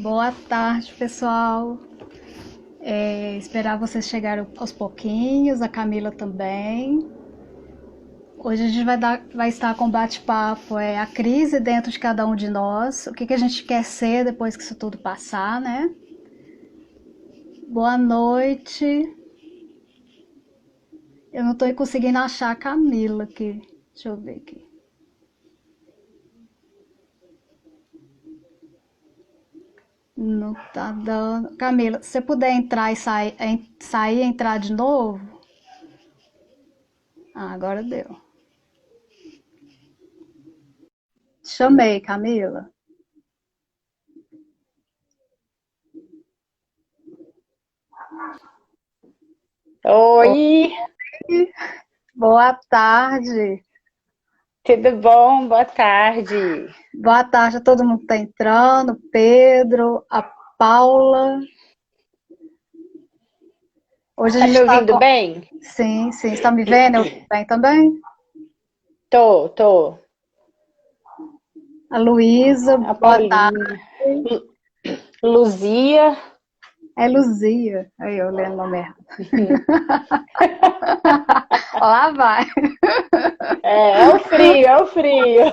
Boa tarde, pessoal. Esperar vocês chegarem aos pouquinhos, a Camila também. Hoje a gente vai estar com um bate-papo, a crise dentro de cada um de nós, o que que a gente quer ser depois que isso tudo passar, né? Boa noite. Eu não estou conseguindo achar a Camila aqui. Deixa eu ver aqui. Não tá dando. Camila, se você puder entrar e sair e entrar de novo. Ah, agora deu. Chamei, Camila. Oi, Oi, boa tarde. tudo bom? Boa tarde. Boa tarde a todo mundo que está entrando. Pedro, a Paula. Hoje a Tá gente me está ouvindo com. bem? Sim, sim, está me vendo? Eu bem também? Tô. A Luísa, A boa tarde. Paulinha. Lu- Luzia. É Luzia. Aí eu lendo o nome errado. Lá vai. É o frio, é o frio.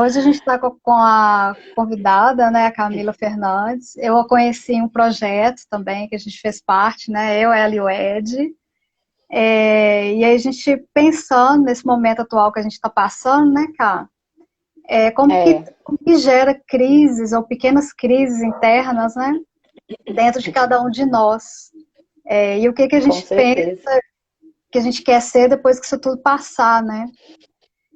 Hoje a gente está com a convidada, né, a Camila Fernandes. Eu a conheci em um projeto também que a gente fez parte, né? Eu, ela e o Ed. E aí a gente pensando nesse momento atual que a gente está passando, né, cara? É, Como que gera crises ou pequenas crises internas, né, dentro de cada um de nós. E o que que a com gente pensa certeza. que a gente quer ser depois que isso tudo passar, né?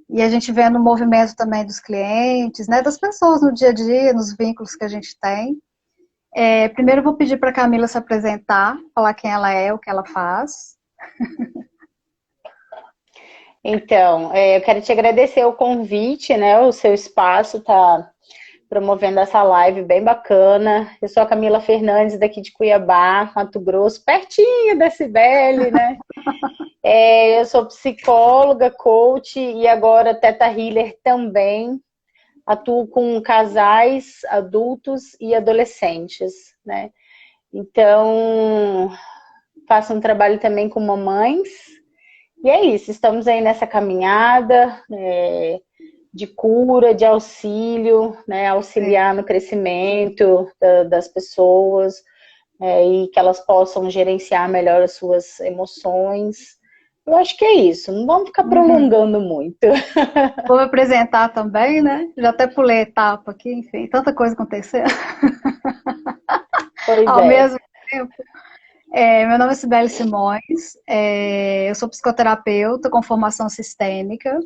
E a gente vê no movimento também dos clientes, né, das pessoas no dia a dia, nos vínculos que a gente tem. Primeiro eu vou pedir para a Camila se apresentar, falar quem ela é, o que ela faz. Então, eu quero te agradecer o convite, né? O seu espaço tá promovendo essa live bem bacana. Eu sou a Camila Fernandes, daqui de Cuiabá, Mato Grosso, pertinho da Cibele, né? Eu sou psicóloga, coach e agora Teta Healer também. Atuo com casais, adultos e adolescentes, né? Então, faço um trabalho também com mamães. E é isso, estamos aí nessa caminhada de cura, de auxílio, né? Auxiliar no crescimento das pessoas e que elas possam gerenciar melhor as suas emoções. Eu acho que é isso, não vamos ficar Uhum. prolongando muito. Vou me apresentar também, né? Já até pulei etapa aqui, enfim, tanta coisa acontecendo Pois ao é. mesmo tempo. Meu nome é Sibeli Simões, eu sou psicoterapeuta com formação sistêmica,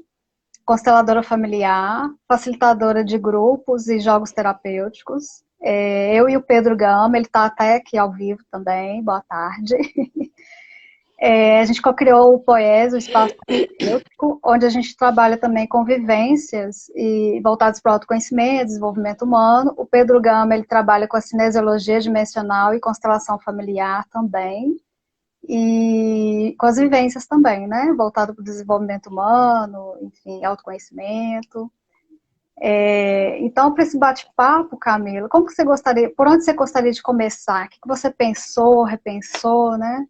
consteladora familiar, facilitadora de grupos e jogos terapêuticos. Eu e o Pedro Gama, ele está até aqui ao vivo também, boa tarde. A gente co-criou o Poés, o espaço terapêutico, onde a gente trabalha também com vivências e voltados para o autoconhecimento, desenvolvimento humano. O Pedro Gama, ele trabalha com a cinesiologia dimensional e constelação familiar também. E com as vivências também, né? Voltado para o desenvolvimento humano, enfim, autoconhecimento. Então, para esse bate-papo, Camila, como que você gostaria, por onde você gostaria de começar? O que você pensou, repensou, né?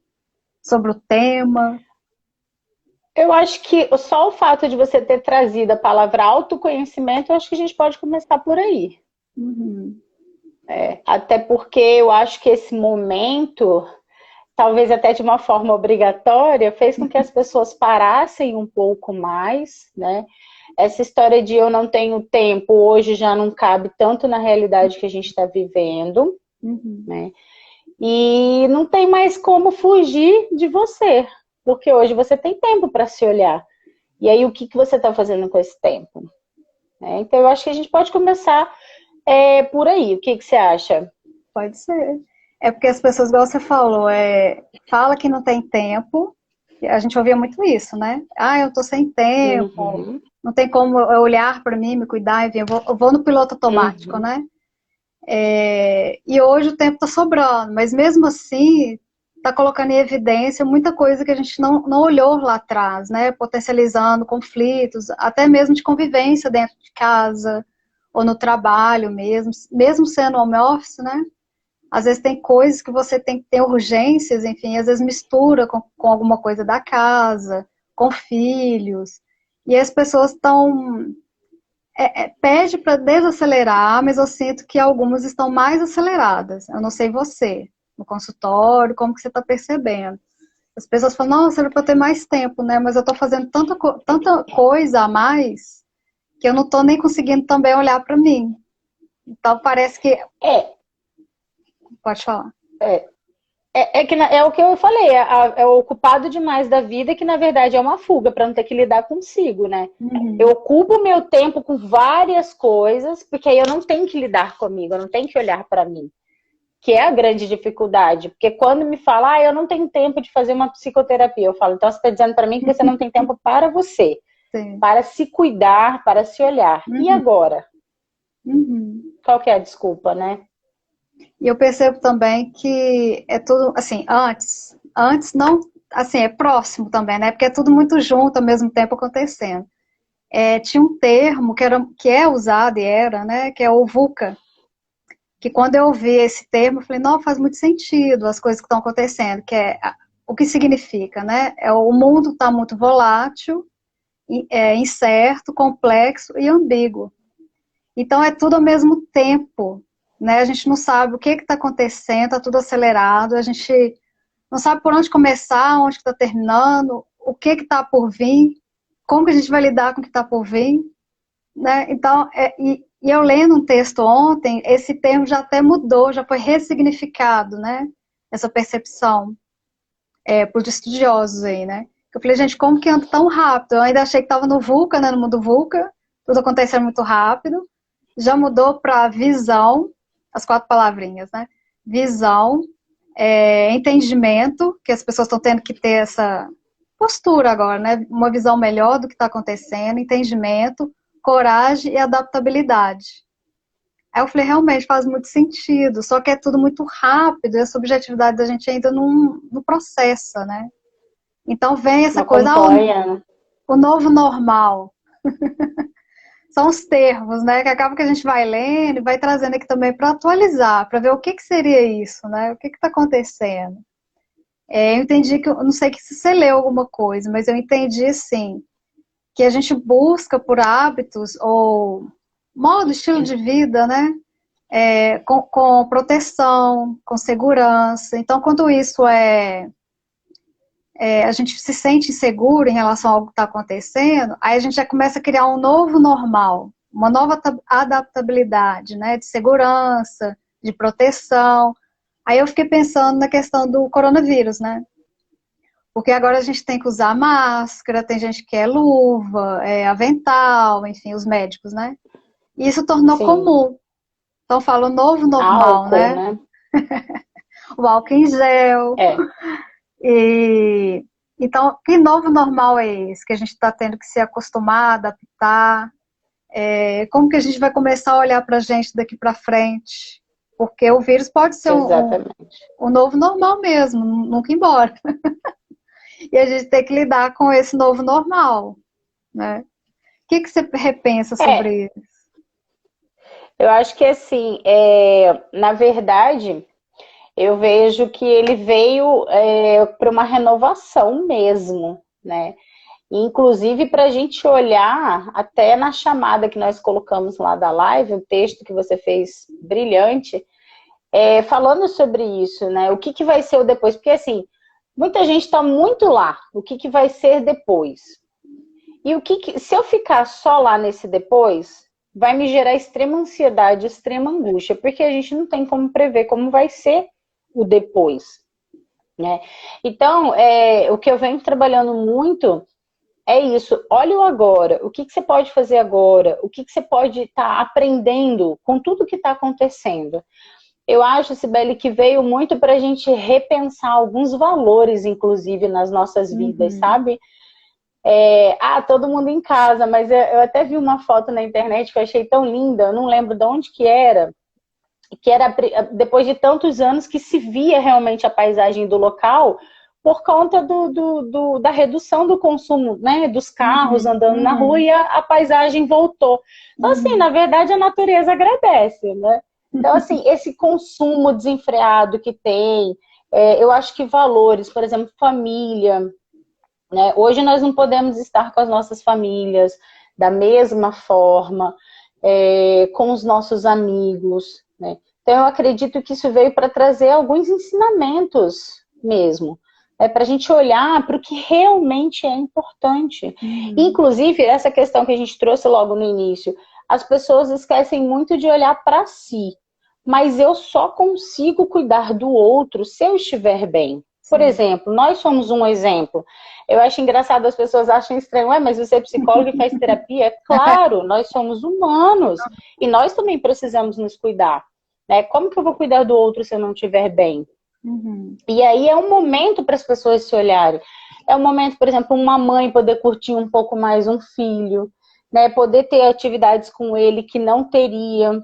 Sobre o tema? Eu acho que só o fato de você ter trazido a palavra autoconhecimento, eu acho que a gente pode começar por aí. Uhum. Até porque eu acho que esse momento, talvez até de uma forma obrigatória, fez com que as pessoas parassem um pouco mais, né? Essa história de eu não tenho tempo hoje já não cabe tanto na realidade que a gente está vivendo, Uhum. né? E não tem mais como fugir de você, porque hoje você tem tempo para se olhar. E aí, o que você está fazendo com esse tempo? Então, eu acho que a gente pode começar por aí. O que você acha? Pode ser. É porque as pessoas, igual você falou, fala que não tem tempo. A gente ouvia muito isso, né? Ah, eu tô sem tempo, Uhum, não tem como eu olhar para mim, me cuidar, enfim, eu vou no piloto automático, uhum. né? E hoje o tempo está sobrando, mas mesmo assim está colocando em evidência muita coisa que a gente não olhou lá atrás, né? Potencializando conflitos, até mesmo de convivência dentro de casa, ou no trabalho mesmo, mesmo sendo home office, né? Às vezes tem coisas que você tem que ter urgências, enfim, às vezes mistura com alguma coisa da casa, com filhos, e as pessoas estão pede para desacelerar, mas eu sinto que algumas estão mais aceleradas. Eu não sei você, no consultório, como que você está percebendo. As pessoas falam, nossa, era para eu ter mais tempo, né? Mas eu estou fazendo tanta coisa a mais que eu não estou nem conseguindo também olhar para mim. Então parece que. Pode falar. É o que eu falei, é ocupado demais da vida que na verdade é uma fuga para não ter que lidar consigo, né? Uhum. Eu ocupo meu tempo com várias coisas, porque aí eu não tenho que lidar comigo, eu não tenho que olhar para mim, que é a grande dificuldade. Porque quando me fala, eu não tenho tempo de fazer uma psicoterapia, eu falo, então você está dizendo para mim que você não tem tempo para você, Sim. para se cuidar, para se olhar. Uhum. E agora? Uhum. Qual que é a desculpa, né? E eu percebo também que é tudo, assim, antes não, assim, é próximo também, né? Porque é tudo muito junto ao mesmo tempo acontecendo. Tinha um termo que é usado e era, né? Que é o VUCA. Que quando eu ouvi esse termo, eu falei, não, faz muito sentido as coisas que estão acontecendo, que é o que significa, né? O mundo está muito volátil, incerto, complexo e ambíguo. Então é tudo ao mesmo tempo, né? A gente não sabe o que está acontecendo, está tudo acelerado, a gente não sabe por onde começar, onde está terminando, o que está por vir, como que a gente vai lidar com o que está por vir, né? Então, e eu lendo um texto ontem, esse termo já até mudou, já foi ressignificado, né? Essa percepção por estudiosos aí, né? Eu falei, gente, como que anda tão rápido? Eu ainda achei que estava no VUCA, né? No mundo VUCA, tudo acontecendo muito rápido. Já mudou para visão, as 4 palavrinhas, né? Visão, entendimento, que as pessoas estão tendo que ter essa postura agora, né? Uma visão melhor do que está acontecendo, entendimento, coragem e adaptabilidade. Aí eu falei, realmente faz muito sentido, só que é tudo muito rápido, e a subjetividade da gente ainda não processa, né? Então vem essa Não coisa, acompanha. o novo normal. São os termos, né? Que acaba que a gente vai lendo e vai trazendo aqui também para atualizar, para ver o que seria isso, né? O que está acontecendo. Eu entendi que, eu não sei se você leu alguma coisa, mas eu entendi, assim, que a gente busca por hábitos ou modo, estilo de vida, né? Com proteção, com segurança. Então, quando isso a gente se sente inseguro em relação ao que está acontecendo, aí a gente já começa a criar um novo normal, uma nova adaptabilidade, né? De segurança, de proteção. Aí eu fiquei pensando na questão do coronavírus, né? Porque agora a gente tem que usar máscara, tem gente que é luva, avental, enfim, os médicos, né? E isso tornou comum. Então fala o novo normal, Álcool, né? O álcool em gel. Então, que novo normal é esse? Que a gente está tendo que se acostumar, adaptar. Como que a gente vai começar a olhar para a gente daqui para frente? Porque o vírus pode ser um novo normal mesmo, nunca ir embora. E a gente tem que lidar com esse novo normal, né? O que você repensa sobre isso? Eu acho que, assim, na verdade, eu vejo que ele veio para uma renovação mesmo, né? Inclusive para a gente olhar, até na chamada que nós colocamos lá da live, o texto que você fez brilhante, falando sobre isso, né? O que vai ser o depois? Porque, assim, muita gente está muito lá. O que vai ser depois? E se eu ficar só lá nesse depois, vai me gerar extrema ansiedade, extrema angústia, porque a gente não tem como prever como vai ser o depois, né? Então, o que eu venho trabalhando muito é isso. Olha o agora. O que você pode fazer agora? O que você pode estar aprendendo com tudo que está acontecendo? Eu acho, Cibele, que veio muito para a gente repensar alguns valores, inclusive, nas nossas vidas, sabe? Todo mundo em casa, mas eu até vi uma foto na internet que eu achei tão linda, eu não lembro de onde que era depois de tantos anos que se via realmente a paisagem do local por conta da redução do consumo, né, dos carros andando na rua, e a paisagem voltou. Então, assim, na verdade, a natureza agradece, né? Então, assim, esse consumo desenfreado que tem, eu acho que valores, por exemplo, família, né? Hoje nós não podemos estar com as nossas famílias da mesma forma, com os nossos amigos, né? Então, eu acredito que isso veio para trazer alguns ensinamentos mesmo, para a gente olhar para o que realmente é importante. Inclusive, essa questão que a gente trouxe logo no início, as pessoas esquecem muito de olhar para si, mas eu só consigo cuidar do outro se eu estiver bem. Por exemplo, nós somos um exemplo. Eu acho engraçado, as pessoas acham estranho, mas você é psicólogo e faz terapia? É claro, nós somos humanos e nós também precisamos nos cuidar, né? Como que eu vou cuidar do outro se eu não estiver bem? E aí é um momento para as pessoas se olharem. É um momento, por exemplo, uma mãe poder curtir um pouco mais um filho, né? Poder ter atividades com ele que não teria,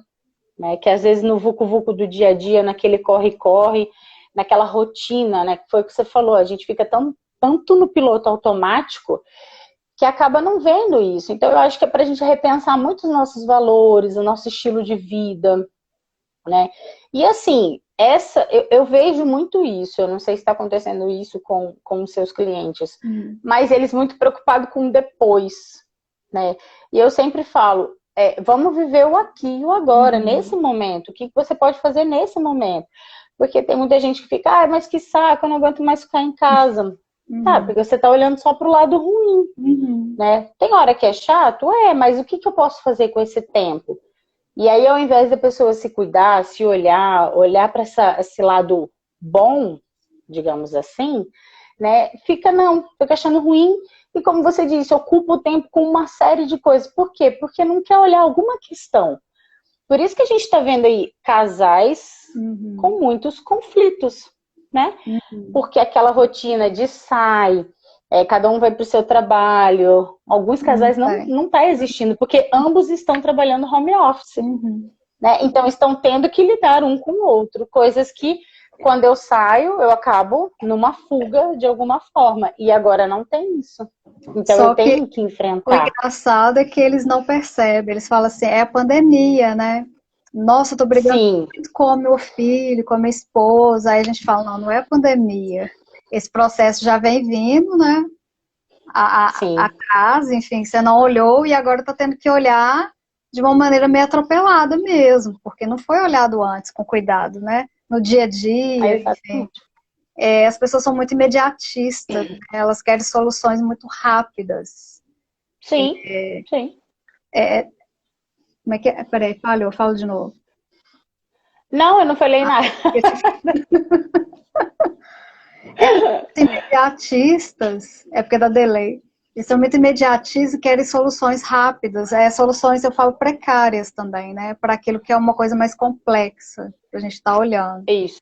né? Que às vezes no vucu-vucu do dia a dia, naquele corre-corre, naquela rotina, né? Que foi o que você falou, a gente fica tanto no piloto automático que acaba não vendo isso. Então eu acho que é para a gente repensar muito os nossos valores, o nosso estilo de vida, né? E assim, eu vejo muito isso, eu não sei se está acontecendo isso com os seus clientes, mas eles muito preocupados com o depois, né? E eu sempre falo, vamos viver o aqui e o agora, nesse momento. O que você pode fazer nesse momento? Porque tem muita gente que fica, mas que saco, eu não aguento mais ficar em casa. Tá, porque você tá olhando só pro lado ruim, né? Tem hora que é chato, mas o que eu posso fazer com esse tempo? E aí, ao invés da pessoa se cuidar, se olhar para esse lado bom, digamos assim, né? Fica achando ruim. E como você disse, ocupa o tempo com uma série de coisas. Por quê? Porque não quer olhar alguma questão. Por isso que a gente está vendo aí casais com muitos conflitos, né? Porque aquela rotina de cada um vai para o seu trabalho. Alguns casais não tá existindo, porque ambos estão trabalhando home office. Né? Então, estão tendo que lidar um com o outro. Coisas que, quando eu saio, eu acabo numa fuga de alguma forma. E agora não tem isso. Então, eu tenho que enfrentar. O engraçado é que eles não percebem. Eles falam assim, é a pandemia, né? Nossa, eu tô brigando muito com o meu filho, com a minha esposa. Aí a gente fala, não é pandemia. Esse processo já vem vindo, né? A casa, enfim, você não olhou e agora tá tendo que olhar de uma maneira meio atropelada mesmo, porque não foi olhado antes com cuidado, né? No dia a dia, enfim. As pessoas são muito imediatistas, né? Elas querem soluções muito rápidas. Sim, sim. Como é que é? Peraí, falhou, falo de novo. Não, eu não falei nada. Imediatistas, é porque dá delay. Eles são muito imediatistas e querem soluções rápidas. Soluções, eu falo, precárias também, né? Para aquilo que é uma coisa mais complexa, que a gente está olhando. Isso.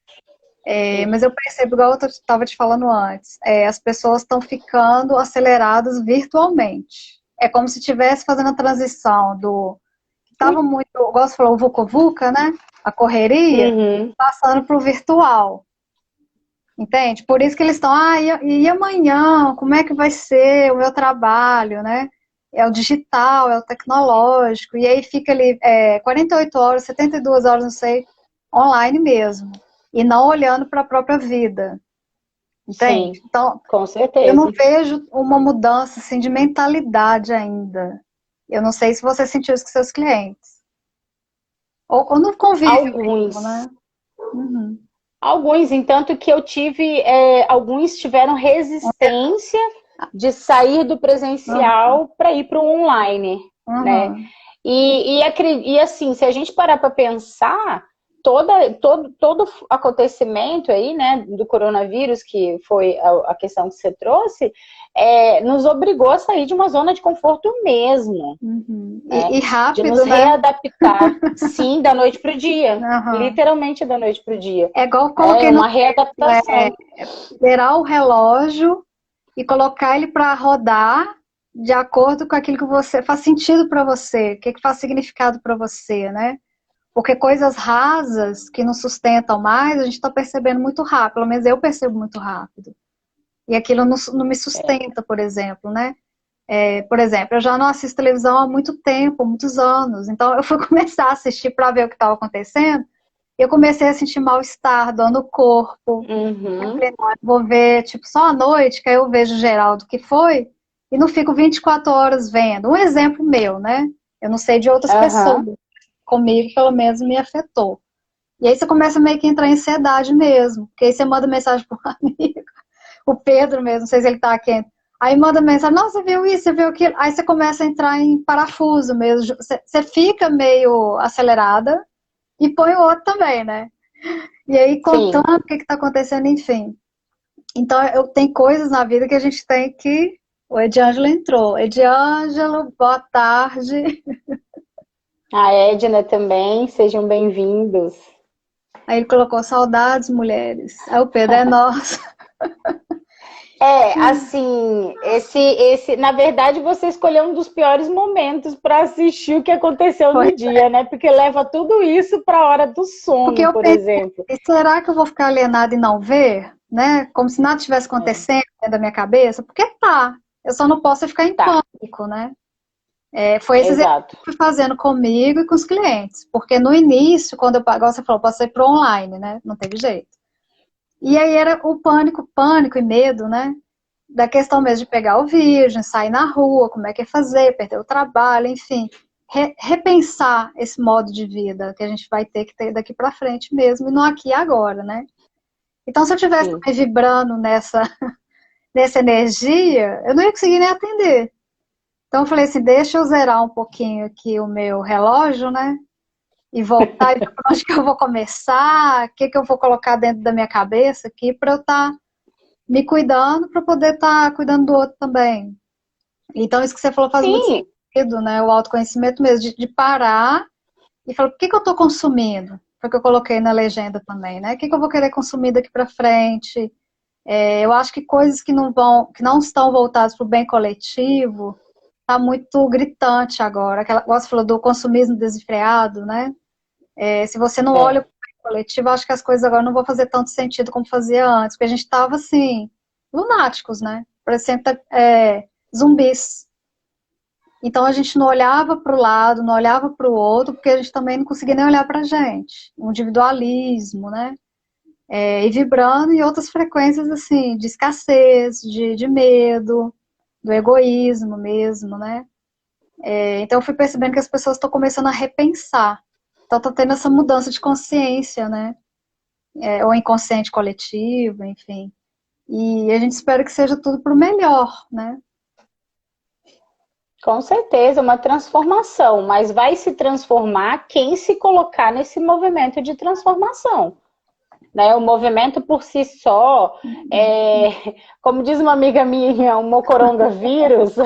Mas eu percebo, igual eu estava te falando antes, as pessoas estão ficando aceleradas virtualmente. É como se estivesse fazendo a transição do... Estava muito, igual você falou, o vucu-vuca, né? A correria, passando para o virtual. Entende? Por isso que eles estão, e amanhã? Como é que vai ser o meu trabalho, né? É o digital, é o tecnológico, e aí fica ali 48 horas, 72 horas, não sei, online mesmo, e não olhando para a própria vida. Entende? Sim, então, com certeza. Eu não vejo uma mudança assim, de mentalidade ainda. Eu não sei se você sentiu isso com seus clientes. Ou no convívio Alguns. mesmo, né? Alguns, entanto que eu tive, alguns tiveram resistência de sair do presencial para ir para o online, né? E assim, se a gente parar para pensar, todo acontecimento aí, né, do coronavírus, que foi a questão que você trouxe, nos obrigou a sair de uma zona de conforto mesmo. Né? E rápido, de nos né? readaptar, sim, da noite para o dia. Literalmente da noite para o dia. É igual eu coloquei uma readaptação. Virar o relógio e colocar ele para rodar de acordo com aquilo que você faz sentido para você, o que faz significado para você, né? Porque coisas rasas que não sustentam mais, a gente está percebendo muito rápido, pelo menos eu percebo muito rápido. E aquilo não me sustenta, por exemplo, né? Por exemplo, eu já não assisto televisão há muito tempo, muitos anos. Então, eu fui começar a assistir para ver o que estava acontecendo. Eu comecei a sentir mal-estar, dor no corpo. Eu Uhum. falei, não, eu vou ver, tipo, só à noite, que aí eu vejo geral do que foi, e não fico 24 horas vendo. Um exemplo meu, né? Eu não sei de outras pessoas. Aham. Comigo, pelo menos, me afetou. E aí você começa meio que a entrar em ansiedade mesmo. Porque aí você manda mensagem para um amigo, o Pedro mesmo, não sei se ele tá aqui. Aí manda mensagem, nossa, você viu isso, você viu aquilo. Aí você começa a entrar em parafuso mesmo. Você fica meio acelerada e põe o outro também, né? E aí Sim. contando o que está acontecendo, enfim. Então, tem coisas na vida que a gente tem que. O Ediângelo entrou. Ediângelo, boa tarde. A Edna também, sejam bem-vindos. Aí ele colocou saudades, mulheres. Aí o Pedro é nosso. Assim, na verdade, você escolheu um dos piores momentos para assistir o que aconteceu Foi. no dia, né? Porque leva tudo isso para a hora do Porque sono, eu por pensei, exemplo. será que eu vou ficar alienada e não ver? Né? Como se nada tivesse É, acontecendo dentro da minha cabeça? Porque tá. Eu só não posso ficar em tá, pânico, né? Foi esse exercício exato. que eu fui fazendo comigo e com os clientes. Porque no início, quando igual você falou, passei para online, né? Não teve jeito. E aí era o pânico e medo, né? Da questão mesmo de pegar o vírus, sair na rua, como é que é fazer, perder o trabalho, enfim. Repensar esse modo de vida que a gente vai ter que ter daqui para frente mesmo, e não aqui e agora, né? Então, se eu tivesse Sim. vibrando nessa energia, eu não ia conseguir nem atender. Então, eu falei assim, deixa eu zerar um pouquinho aqui o meu relógio, né? E voltar e ver por onde que eu vou começar, o que que eu vou colocar dentro da minha cabeça aqui para eu estar me cuidando, para poder estar cuidando do outro também. Então, isso que você falou faz muito Sim, sentido, né? O autoconhecimento mesmo, de parar e falar, por que que eu estou consumindo? Foi o que eu coloquei na legenda também, né? O que que eu vou querer consumir daqui para frente? Eu acho que coisas que não estão voltadas para o bem coletivo, tá muito gritante agora. Aquela, você falou do consumismo desenfreado, né? Se você não olha é. para o bem coletivo, acho que as coisas agora não vão fazer tanto sentido como fazia antes, porque a gente estava assim, lunáticos, né? Parecendo zumbis. Então a gente não olhava para o lado, não olhava para o outro, porque a gente também não conseguia nem olhar para a gente. O individualismo, né? E vibrando em outras frequências, assim, de escassez, de medo, do egoísmo mesmo, né? Então eu fui percebendo que as pessoas estão começando a repensar. Então tá tendo essa mudança de consciência, né? Ou inconsciente coletivo, enfim. E a gente espera que seja tudo para o melhor, né? Com certeza, uma transformação, mas vai se transformar quem se colocar nesse movimento de transformação. Né? O movimento por si só, como diz uma amiga minha, um mocoronga-vírus,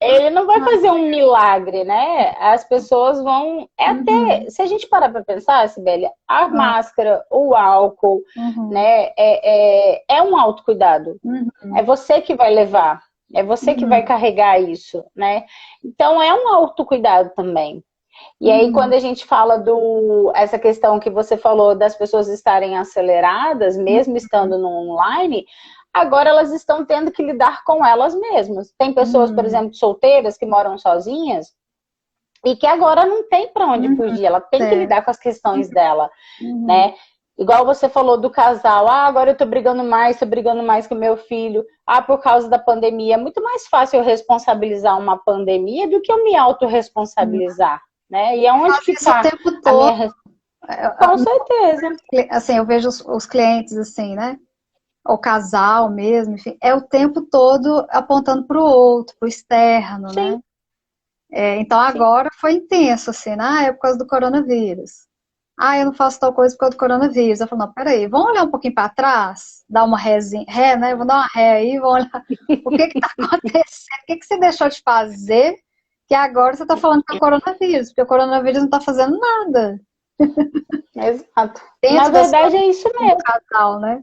ele não vai fazer um milagre, né? As pessoas vão. Uhum, Se a gente parar para pensar, Sibeli, a uhum, máscara, o álcool, uhum, né? É um autocuidado. É uhum, você que vai levar. É você que vai uhum, carregar isso, né? Então é um autocuidado também. E aí, quando uhum, a gente fala essa questão que você falou das pessoas estarem aceleradas, mesmo estando no online, agora elas estão tendo que lidar com elas mesmas. Tem pessoas, por uhum, exemplo, solteiras que moram sozinhas e que agora não tem para onde uhum, fugir, ela tem que certo. lidar com as questões dela, Uhum, né? Igual você falou do casal, agora eu tô brigando mais com meu filho, por causa da pandemia. É muito mais fácil eu responsabilizar uma pandemia do que eu me uhum. autorresponsabilizar, né? E aonde Faz que isso o tá tempo a todo. minha... Com certeza. Assim, eu vejo os clientes assim, né? O casal mesmo, enfim, é o tempo todo apontando para o outro, para o externo, Sim, né? Então sim. agora foi intenso, assim, né? É por causa do coronavírus. Eu não faço tal coisa por causa do coronavírus. Eu falo, não, peraí, vamos olhar um pouquinho para trás, dar uma rézinha, ré, né? Vamos dar uma ré aí, vamos olhar o que está acontecendo, o que você deixou de fazer, que agora você está falando que é o coronavírus, porque o coronavírus não está fazendo nada Exato. Na dentro da sua vida vida é isso como mesmo. casal, né?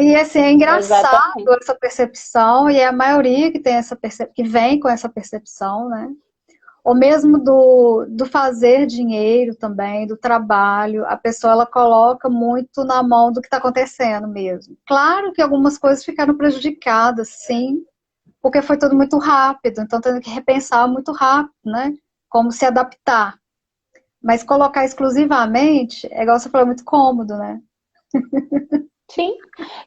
E assim, é engraçado Exatamente. essa percepção, e é a maioria que tem essa que vem com essa percepção, né? ou mesmo do fazer dinheiro também, do trabalho, a pessoa ela coloca muito na mão do que está acontecendo mesmo. Claro que algumas coisas ficaram prejudicadas, sim, porque foi tudo muito rápido, então tendo que repensar muito rápido, né? Como se adaptar. Mas colocar exclusivamente, é igual você falou, é muito cômodo, né? Sim.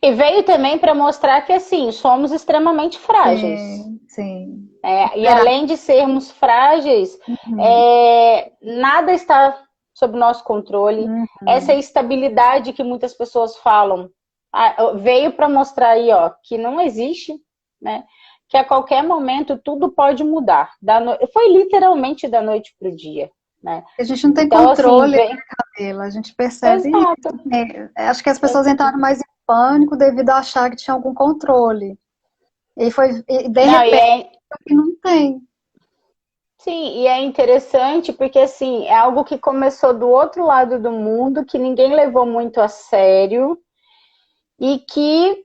E veio também para mostrar que, assim, somos extremamente frágeis. Sim, sim. E além de sermos frágeis, Uhum, nada está sob nosso controle. Essa uhum, estabilidade que muitas pessoas falam veio para mostrar aí, ó, que não existe, né? Que a qualquer momento tudo pode mudar. Foi literalmente da noite para o dia, né? a gente não tem Então, assim, controle, vem. né, Camila? A gente percebe Exato. isso, né? Acho que as pessoas entraram mais em pânico devido a achar que tinha algum controle. E de Não, repente, não tem. sim, e é interessante porque assim, é algo que começou do outro lado do mundo, que ninguém levou muito a sério e que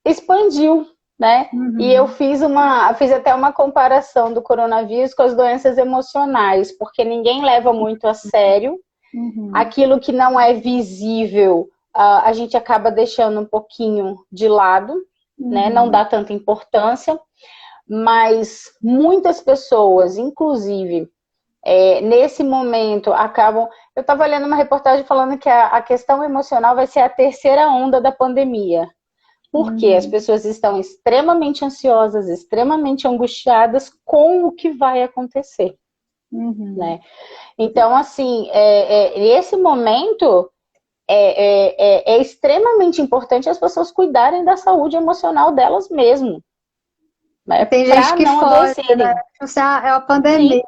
expandiu, né? E eu Uhum, fiz até uma comparação do coronavírus com as doenças emocionais, porque ninguém leva muito a sério. uhum, Aquilo que não é visível, a gente acaba deixando um pouquinho de lado, né? Não uhum. dá tanta importância, mas muitas pessoas, inclusive nesse momento, acabam. Eu estava lendo uma reportagem falando que a questão emocional vai ser a terceira onda da pandemia. Porque as Uhum, pessoas estão extremamente ansiosas, extremamente angustiadas com o que vai acontecer, uhum. né? Então, assim, esse momento é extremamente importante as pessoas cuidarem da saúde emocional delas mesmo, E né? tem gente Para que não foge, né? adoecerem. Tipo assim, é uma Sim, pandemia.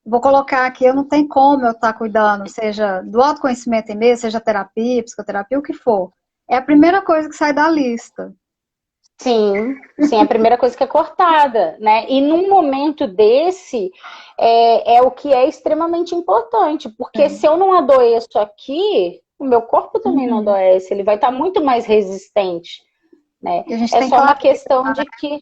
Vou colocar aqui, eu não tenho como eu estar cuidando, seja do autoconhecimento em mesmo, seja terapia, psicoterapia, o que for. É a primeira coisa que sai da lista. sim, é a primeira coisa que é cortada, né? E num momento desse, é o que é extremamente importante, porque É. se eu não adoeço aqui, o meu corpo também não Uhum. adoece, ele vai estar muito mais resistente, né? E a gente É tem só uma clareza, questão de que,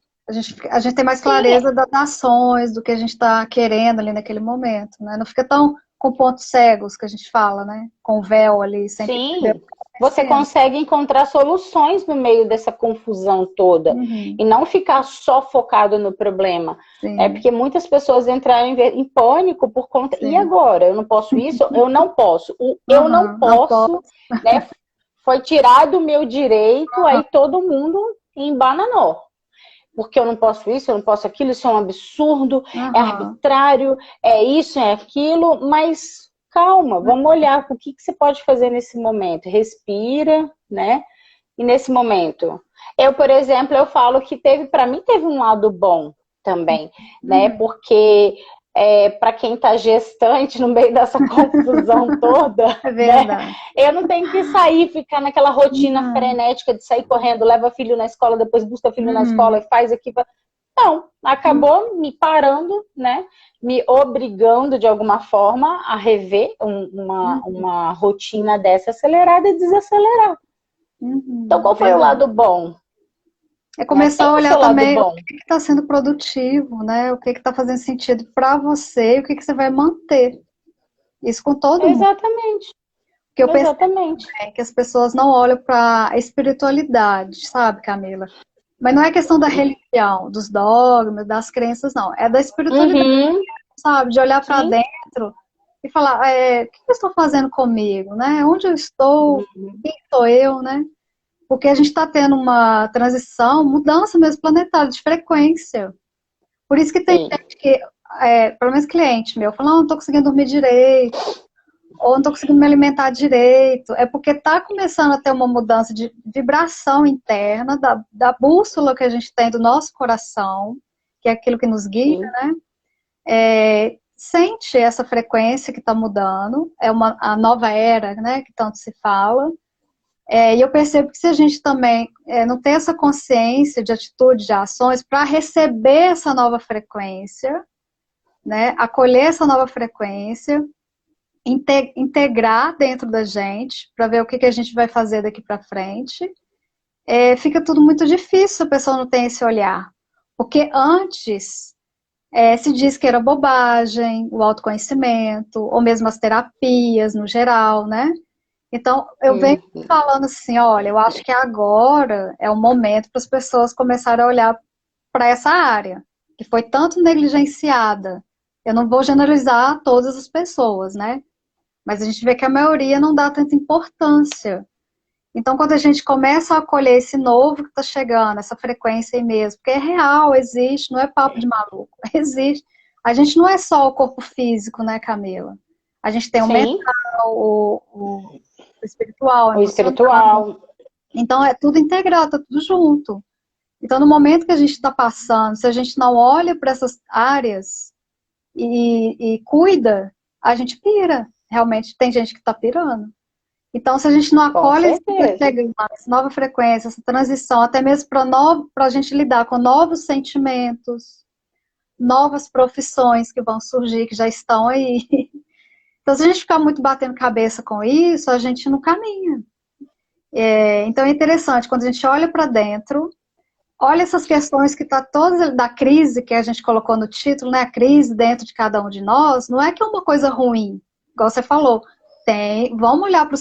a gente tem mais sim, clareza das ações, do que a gente está querendo ali naquele momento, né? Não fica tão com pontos cegos que a gente fala, né? Com véu ali, sem perceber o sim, que está você acontecendo. consegue encontrar soluções no meio dessa confusão toda Uhum. e não ficar só focado no problema. É Sim, porque muitas pessoas entraram em pânico por conta. E sim. agora? Eu não posso isso? Eu não posso. O eu não Aham, não posso, posso. né? Foi tirado o meu direito, aí todo mundo embananou. Porque eu não posso isso, eu não posso aquilo, isso é um absurdo, é Aham. arbitrário, é isso, é aquilo, mas calma, vamos olhar o que você pode fazer nesse momento. Respira, né? E nesse momento, eu, por exemplo, eu falo que para mim teve um lado bom também, né? Uhum. Porque para quem está gestante no meio dessa confusão toda, É né? verdade. Eu não tenho que sair, ficar naquela rotina Não. frenética de sair correndo, leva filho na escola, depois busca filho na escola Uhum. e faz aqui. Não, acabou me parando, né? Me obrigando de alguma forma a rever Uhum. uma rotina dessa acelerada e desacelerar. Então, Uhum. qual foi o lado Verdade. bom? É Né? começar a Tem o olhar seu lado também o bom. que está sendo produtivo, né? O que está fazendo sentido para você e o que você vai manter. Isso com todo mundo. Exatamente, Porque eu percebo exatamente. que as pessoas não olham para a espiritualidade, sabe, Camila? Mas não é questão da religião, dos dogmas, das crenças, não. É da espiritualidade, Uhum, sabe? De olhar para sim. dentro e falar, o que eu estou fazendo comigo, né? Onde eu estou? Quem sou eu, né? Porque a gente está tendo uma transição, mudança mesmo planetária, de frequência. Por isso que tem Sim, gente que, pelo menos cliente meu, fala, não estou conseguindo dormir direito, ou não estou conseguindo me alimentar direito. É porque está começando a ter uma mudança de vibração interna, da bússola que a gente tem do nosso coração, que é aquilo que nos guia, sim, né? Sente essa frequência que está mudando, a nova era, né, que tanto se fala. E eu percebo que se a gente também não tem essa consciência de atitude, de ações, para receber essa nova frequência, né, acolher essa nova frequência, integrar dentro da gente, para ver o que, que a gente vai fazer daqui para frente, fica tudo muito difícil se a pessoa não tem esse olhar. Porque antes Se diz que era bobagem, o autoconhecimento, ou mesmo as terapias no geral, né? Então, eu venho Hum. falando assim, olha, eu acho que agora é o momento para as pessoas começarem a olhar para essa área, que foi tanto negligenciada. Eu não vou generalizar todas as pessoas, né? Mas a gente vê que a maioria não dá tanta importância. Então, quando a gente começa a acolher esse novo que está chegando, essa frequência aí mesmo, porque é real, existe, não é papo de maluco, existe. A gente não é só o corpo físico, né, Camila? A gente tem o mental, Sim, o espiritual, o o emocional. espiritual. Então, é tudo integrado, tá tudo junto. Então, no momento que a gente está passando, se a gente não olha para essas áreas e cuida, a gente pira. Realmente, tem gente que está pirando. Então, se a gente não Com acolhe esse certeza. essa nova frequência, essa transição, até mesmo para a gente lidar com novos sentimentos, novas profissões que vão surgir, que já estão aí. Então, se a gente ficar muito batendo cabeça com isso, a gente não caminha. Então, é interessante, quando a gente olha para dentro, olha essas questões que está toda da crise que a gente colocou no título, né? A crise dentro de cada um de nós, não é que é uma coisa ruim, igual você falou. Tem, vamos olhar para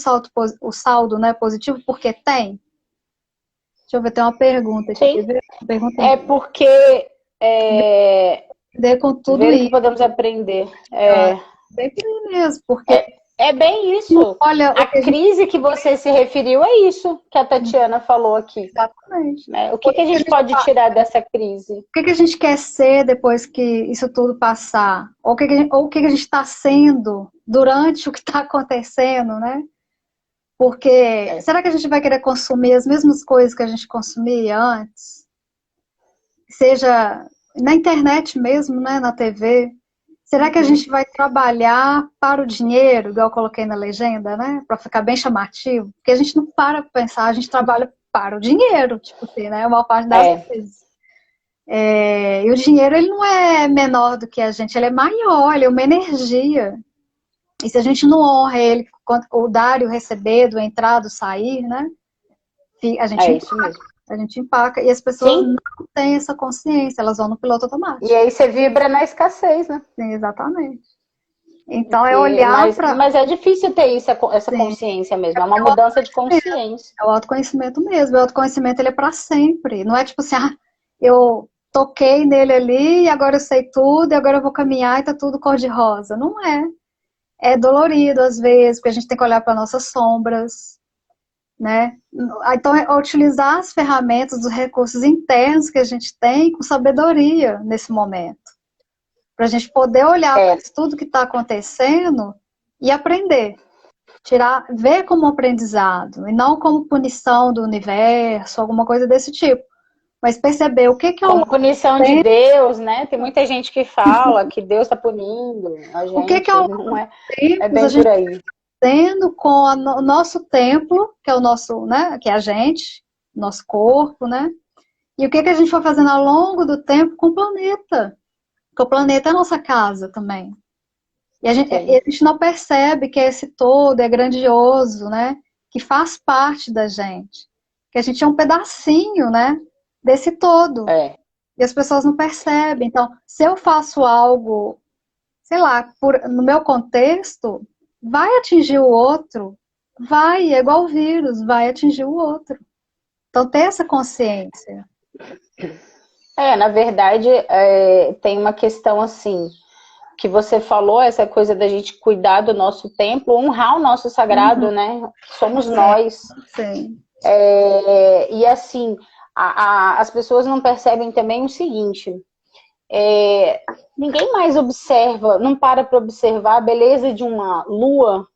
o saldo, né, positivo, porque tem. Deixa eu ver, tem uma pergunta aqui, quer Sim. ver? Uma pergunta É porque ver com tudo ver o que isso, podemos aprender. tá? Bem por aí mesmo, porque É bem não isso. olha A o que a gente crise que você se referiu é isso que a Tatiana falou aqui. exatamente. Né? O O que a gente pode tirar dessa crise? que a gente quer ser depois que isso tudo passar? Ou o que a gente está sendo durante o que está acontecendo, né? Porque É. será que a gente vai querer consumir as mesmas coisas que a gente consumia antes? Seja na internet mesmo, né, na TV. Será que a gente vai trabalhar para o dinheiro, igual eu coloquei na legenda, né? Para ficar bem chamativo? Porque a gente não para pensar, a gente trabalha para o dinheiro, tipo assim, né? A maior parte das É. vezes. E o dinheiro, ele não é menor do que a gente, ele é maior, ele é uma energia. E se a gente não honra ele, o dar e o receber, do entrar, do sair, né? A gente É isso empaca, mesmo. a gente empaca. E as pessoas Sim. não têm essa consciência, elas vão no piloto E automático. aí você vibra na escassez, né? Sim, exatamente. Então é olhar para. Mas é difícil ter isso, essa Sim, consciência mesmo. É uma mudança de consciência. é o autoconhecimento mesmo. O autoconhecimento ele é para sempre. Não é tipo assim, eu toquei nele ali e agora eu sei tudo e agora eu vou caminhar e tá tudo cor-de-rosa. Não é. É dolorido às vezes, porque a gente tem que olhar para nossas sombras, né? Então é utilizar as ferramentas, os recursos internos que a gente tem com sabedoria nesse momento. Para a gente poder olhar para É, tudo que está acontecendo e aprender. Tirar, ver como aprendizado e não como punição do universo, alguma coisa desse tipo. Mas perceber o que que é como punição de Deus, né? Tem muita gente que fala que Deus está punindo a o que que gente. ao longo Não é, dos é tempos a bem por gente aí. está tendo com o nosso templo, que é o nosso, né, que é a gente, nosso corpo, né? E o que que a gente foi fazendo ao longo do tempo com o planeta? Porque o planeta é a nossa casa também. E Sim. a gente não percebe que esse todo é grandioso, né? Que faz parte da gente. Que a gente é um pedacinho, né? Desse todo. É. E as pessoas não percebem. Então, se eu faço algo, sei lá, no meu contexto, vai atingir o outro. Vai, é igual o vírus, vai atingir o outro. Então, ter essa consciência. Na verdade, tem uma questão assim, que você falou, essa coisa da gente cuidar do nosso templo, honrar o nosso Uhum, sagrado, né? Somos nós. sim. E assim, as pessoas não percebem também o seguinte: ninguém mais observa, não para observar a beleza de uma lua,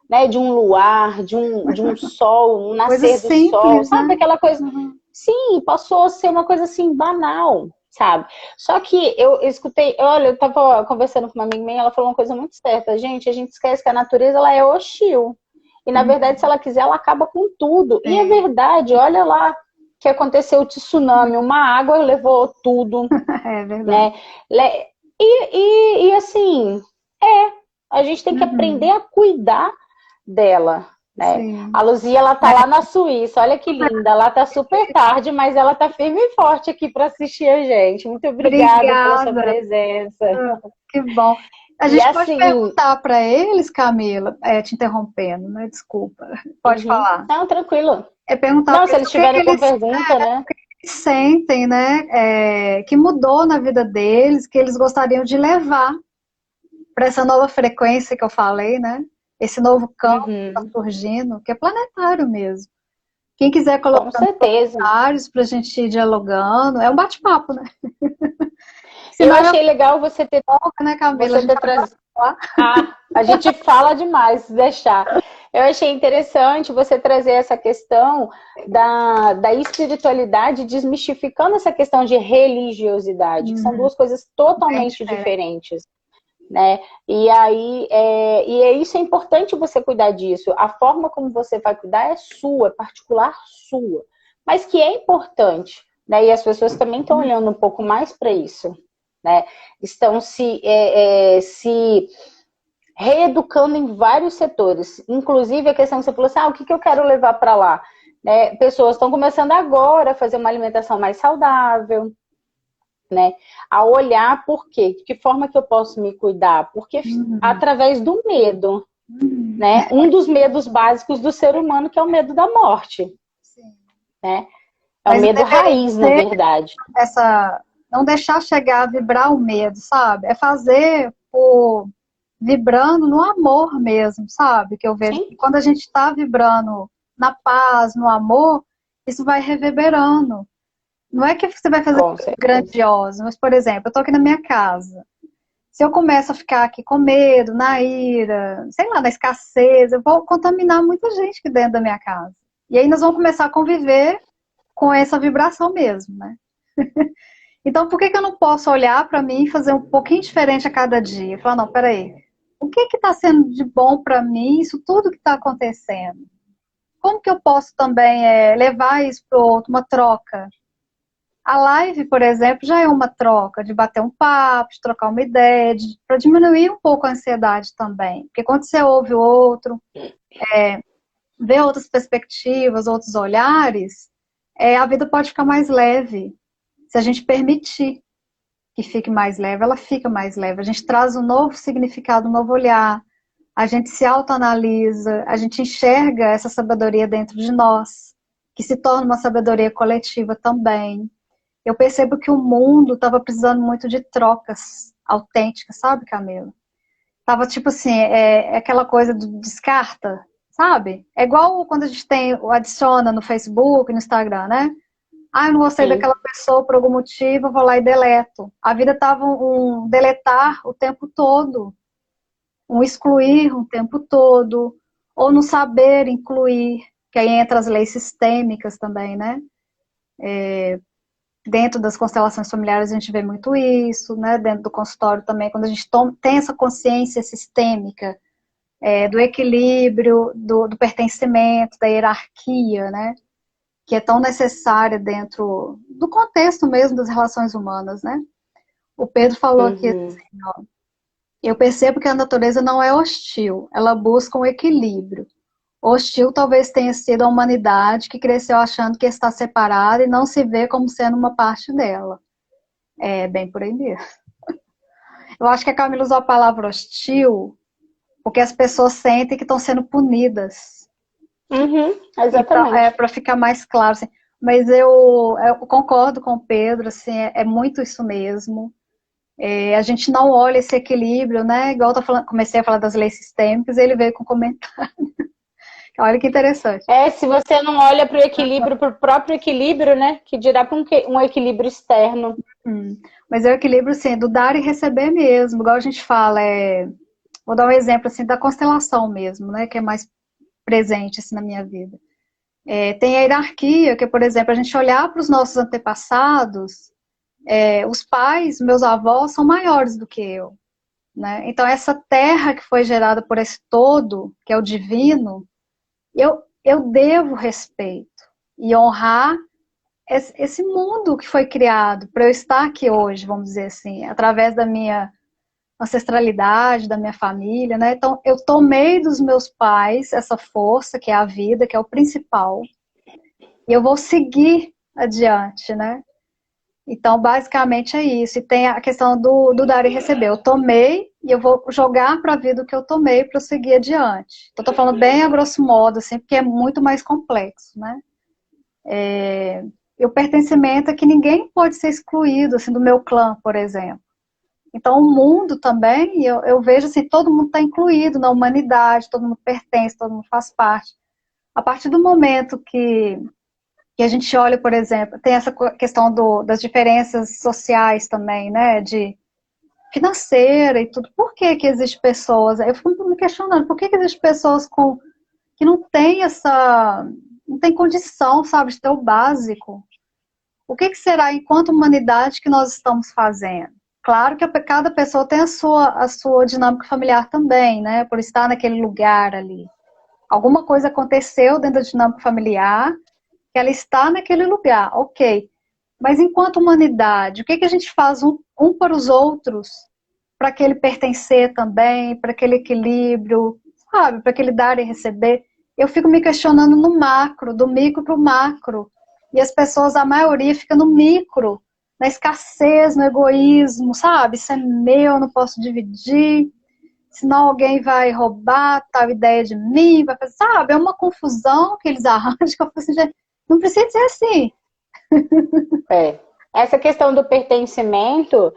né? De um luar, de um sol, um Coisa nascer do sol, simples, né? sabe? Aquela coisa. Uhum. Sim, passou a ser uma coisa assim, banal, sabe? Só que eu escutei, olha, eu tava conversando com uma amiga minha, ela falou uma coisa muito certa, gente, a gente esquece que a natureza, ela é hostil. E, na verdade, se ela quiser, ela acaba com tudo. E é Sim, verdade, olha lá que aconteceu o tsunami, uma água levou tudo, é verdade. né? Assim, a gente tem que aprender Uhum. a cuidar dela, né? Sim. A Luzia, ela tá lá na Suíça, olha que linda, ela tá super tarde, mas ela tá firme e forte aqui para assistir a gente. Muito obrigada pela sua Obrigada. presença. Que bom. A E gente pode assim, perguntar para eles, Camila, te interrompendo, né? Desculpa. Pode uhum, falar. não, tranquilo. É perguntar Não, para se eles eles o que que tiverem alguma eles pergunta, né? sentem, né? Que mudou na vida deles, que eles gostariam de levar para essa nova frequência que eu falei, né? Esse novo campo que está Uhum, surgindo, que é planetário mesmo. Quem quiser com colocar nos certeza. comentários para a gente ir dialogando, é um bate-papo, né? Eu Senão eu achei legal folga, né, Camila? A você gente ter adora trazido. falar. Ah, a gente fala demais, se deixar. Eu achei interessante você trazer essa questão da espiritualidade, desmistificando essa questão de religiosidade, que são duas coisas Bem totalmente diferente. diferentes, né? E aí, isso é importante você cuidar disso. A forma como você vai cuidar é sua, é particular sua, mas que é importante, né? E as pessoas também estão olhando um pouco mais para isso, né? Estão se reeducando em vários setores, inclusive a questão que você falou assim, o que eu quero levar para lá? Né? Pessoas estão começando agora a fazer uma alimentação mais saudável, né? A olhar por quê? De que forma que eu posso me cuidar? Porque Uhum. através do medo, Uhum. né? Um dos medos básicos do ser humano, que é o medo da morte, Sim. né? É o Mas não medo deveria raiz, na ser verdade. não deixar chegar a vibrar o medo, sabe? É fazer vibrando no amor mesmo, sabe? Que eu vejo Sim, que quando a gente está vibrando na paz, no amor, isso vai reverberando. Não é que você vai fazer com coisas certeza. grandiosas, mas, por exemplo, eu estou aqui na minha casa. Se eu começo a ficar aqui com medo, na ira, sei lá, na escassez, eu vou contaminar muita gente aqui dentro da minha casa. E aí nós vamos começar a conviver com essa vibração mesmo, né? Então, por que que eu não posso olhar para mim e fazer um pouquinho diferente a cada dia? Falar, não, peraí, o que que está sendo de bom para mim, isso tudo que está acontecendo? Como que eu posso também levar isso para o outro, uma troca? A live, por exemplo, já é uma troca de bater um papo, de trocar uma ideia, para diminuir um pouco a ansiedade também. Porque quando você ouve o outro, vê outras perspectivas, outros olhares, a vida pode ficar mais leve. Se a gente permitir que fique mais leve, ela fica mais leve. A gente traz um novo significado, um novo olhar. A gente se autoanalisa, a gente enxerga essa sabedoria dentro de nós, que se torna uma sabedoria coletiva também. Eu percebo que o mundo estava precisando muito de trocas autênticas, sabe, Camila? Tava tipo assim, aquela coisa do descarta, sabe? É igual quando a gente adiciona no Facebook, no Instagram, né? Ah, eu não gostei Sim. daquela pessoa por algum motivo, eu vou lá e deleto. A vida tava um deletar o tempo todo, um excluir o tempo todo, ou não saber incluir, que aí entra as leis sistêmicas também, né? Dentro das constelações familiares a gente vê muito isso, né? Dentro do consultório também, quando a gente tem essa consciência sistêmica, do equilíbrio, do pertencimento, da hierarquia, né? Que é tão necessária dentro do contexto mesmo das relações humanas, né? O Pedro falou aqui Uhum. assim, ó, eu percebo que a natureza não é hostil, ela busca um equilíbrio. Hostil talvez tenha sido a humanidade que cresceu achando que está separada e não se vê como sendo uma parte dela. É bem por aí mesmo. Eu acho que a Camila usou a palavra hostil porque as pessoas sentem que estão sendo punidas. Uhum, E exatamente. para ficar mais claro, assim, mas eu concordo com o Pedro, assim, muito isso mesmo. A gente não olha esse equilíbrio, né? Igual eu comecei a falar das leis sistêmicas, e ele veio com um comentário. Olha que interessante. Se você não olha para o equilíbrio, para o próprio equilíbrio, né? Que dirá para um equilíbrio externo. Mas é o equilíbrio, assim, do dar e receber mesmo. Igual a gente fala, vou dar um exemplo, assim, da constelação mesmo, né? Que é mais presente, assim, na minha vida. Tem a hierarquia, que é, por exemplo, a gente olhar para os nossos antepassados, os pais, meus avós, são maiores do que eu, né? Então, essa terra que foi gerada por esse todo, que é o divino, eu devo respeito e honrar esse mundo que foi criado para eu estar aqui hoje, vamos dizer assim, através da minha ancestralidade da minha família, né? Então, eu tomei dos meus pais essa força, que é a vida, que é o principal, e eu vou seguir adiante, né? Então, basicamente é isso. E tem a questão do dar e receber. Eu tomei e eu vou jogar para a vida o que eu tomei para eu seguir adiante. Então, estou falando bem a grosso modo, assim, porque é muito mais complexo, né? E o pertencimento é que ninguém pode ser excluído, assim, do meu clã, por exemplo. Então, o mundo também, eu vejo assim, todo mundo está incluído na humanidade, todo mundo pertence, todo mundo faz parte. A partir do momento que a gente olha, por exemplo, tem essa questão das diferenças sociais também, né, de financeira e tudo. Por que que existem pessoas? Eu fico me questionando, por que que existem pessoas que não têm não tem condição, sabe, de ter o básico? O que que será, enquanto humanidade, que nós estamos fazendo? Claro que cada pessoa tem a sua dinâmica familiar também, né, por estar naquele lugar ali. Alguma coisa aconteceu dentro da dinâmica familiar, que ela está naquele lugar, ok. Mas enquanto humanidade, o que que a gente faz um para os outros, para aquele pertencer também, para aquele equilíbrio, sabe, para aquele dar e receber? Eu fico me questionando no macro, do micro para o macro. E as pessoas, a maioria, fica no micro, na escassez, no egoísmo, sabe? Isso é meu, não posso dividir, senão alguém vai roubar tal ideia de mim, vai fazer, sabe? É uma confusão que eles arranjam, que eu falo assim, gente, não precisa ser assim. É. Essa questão do pertencimento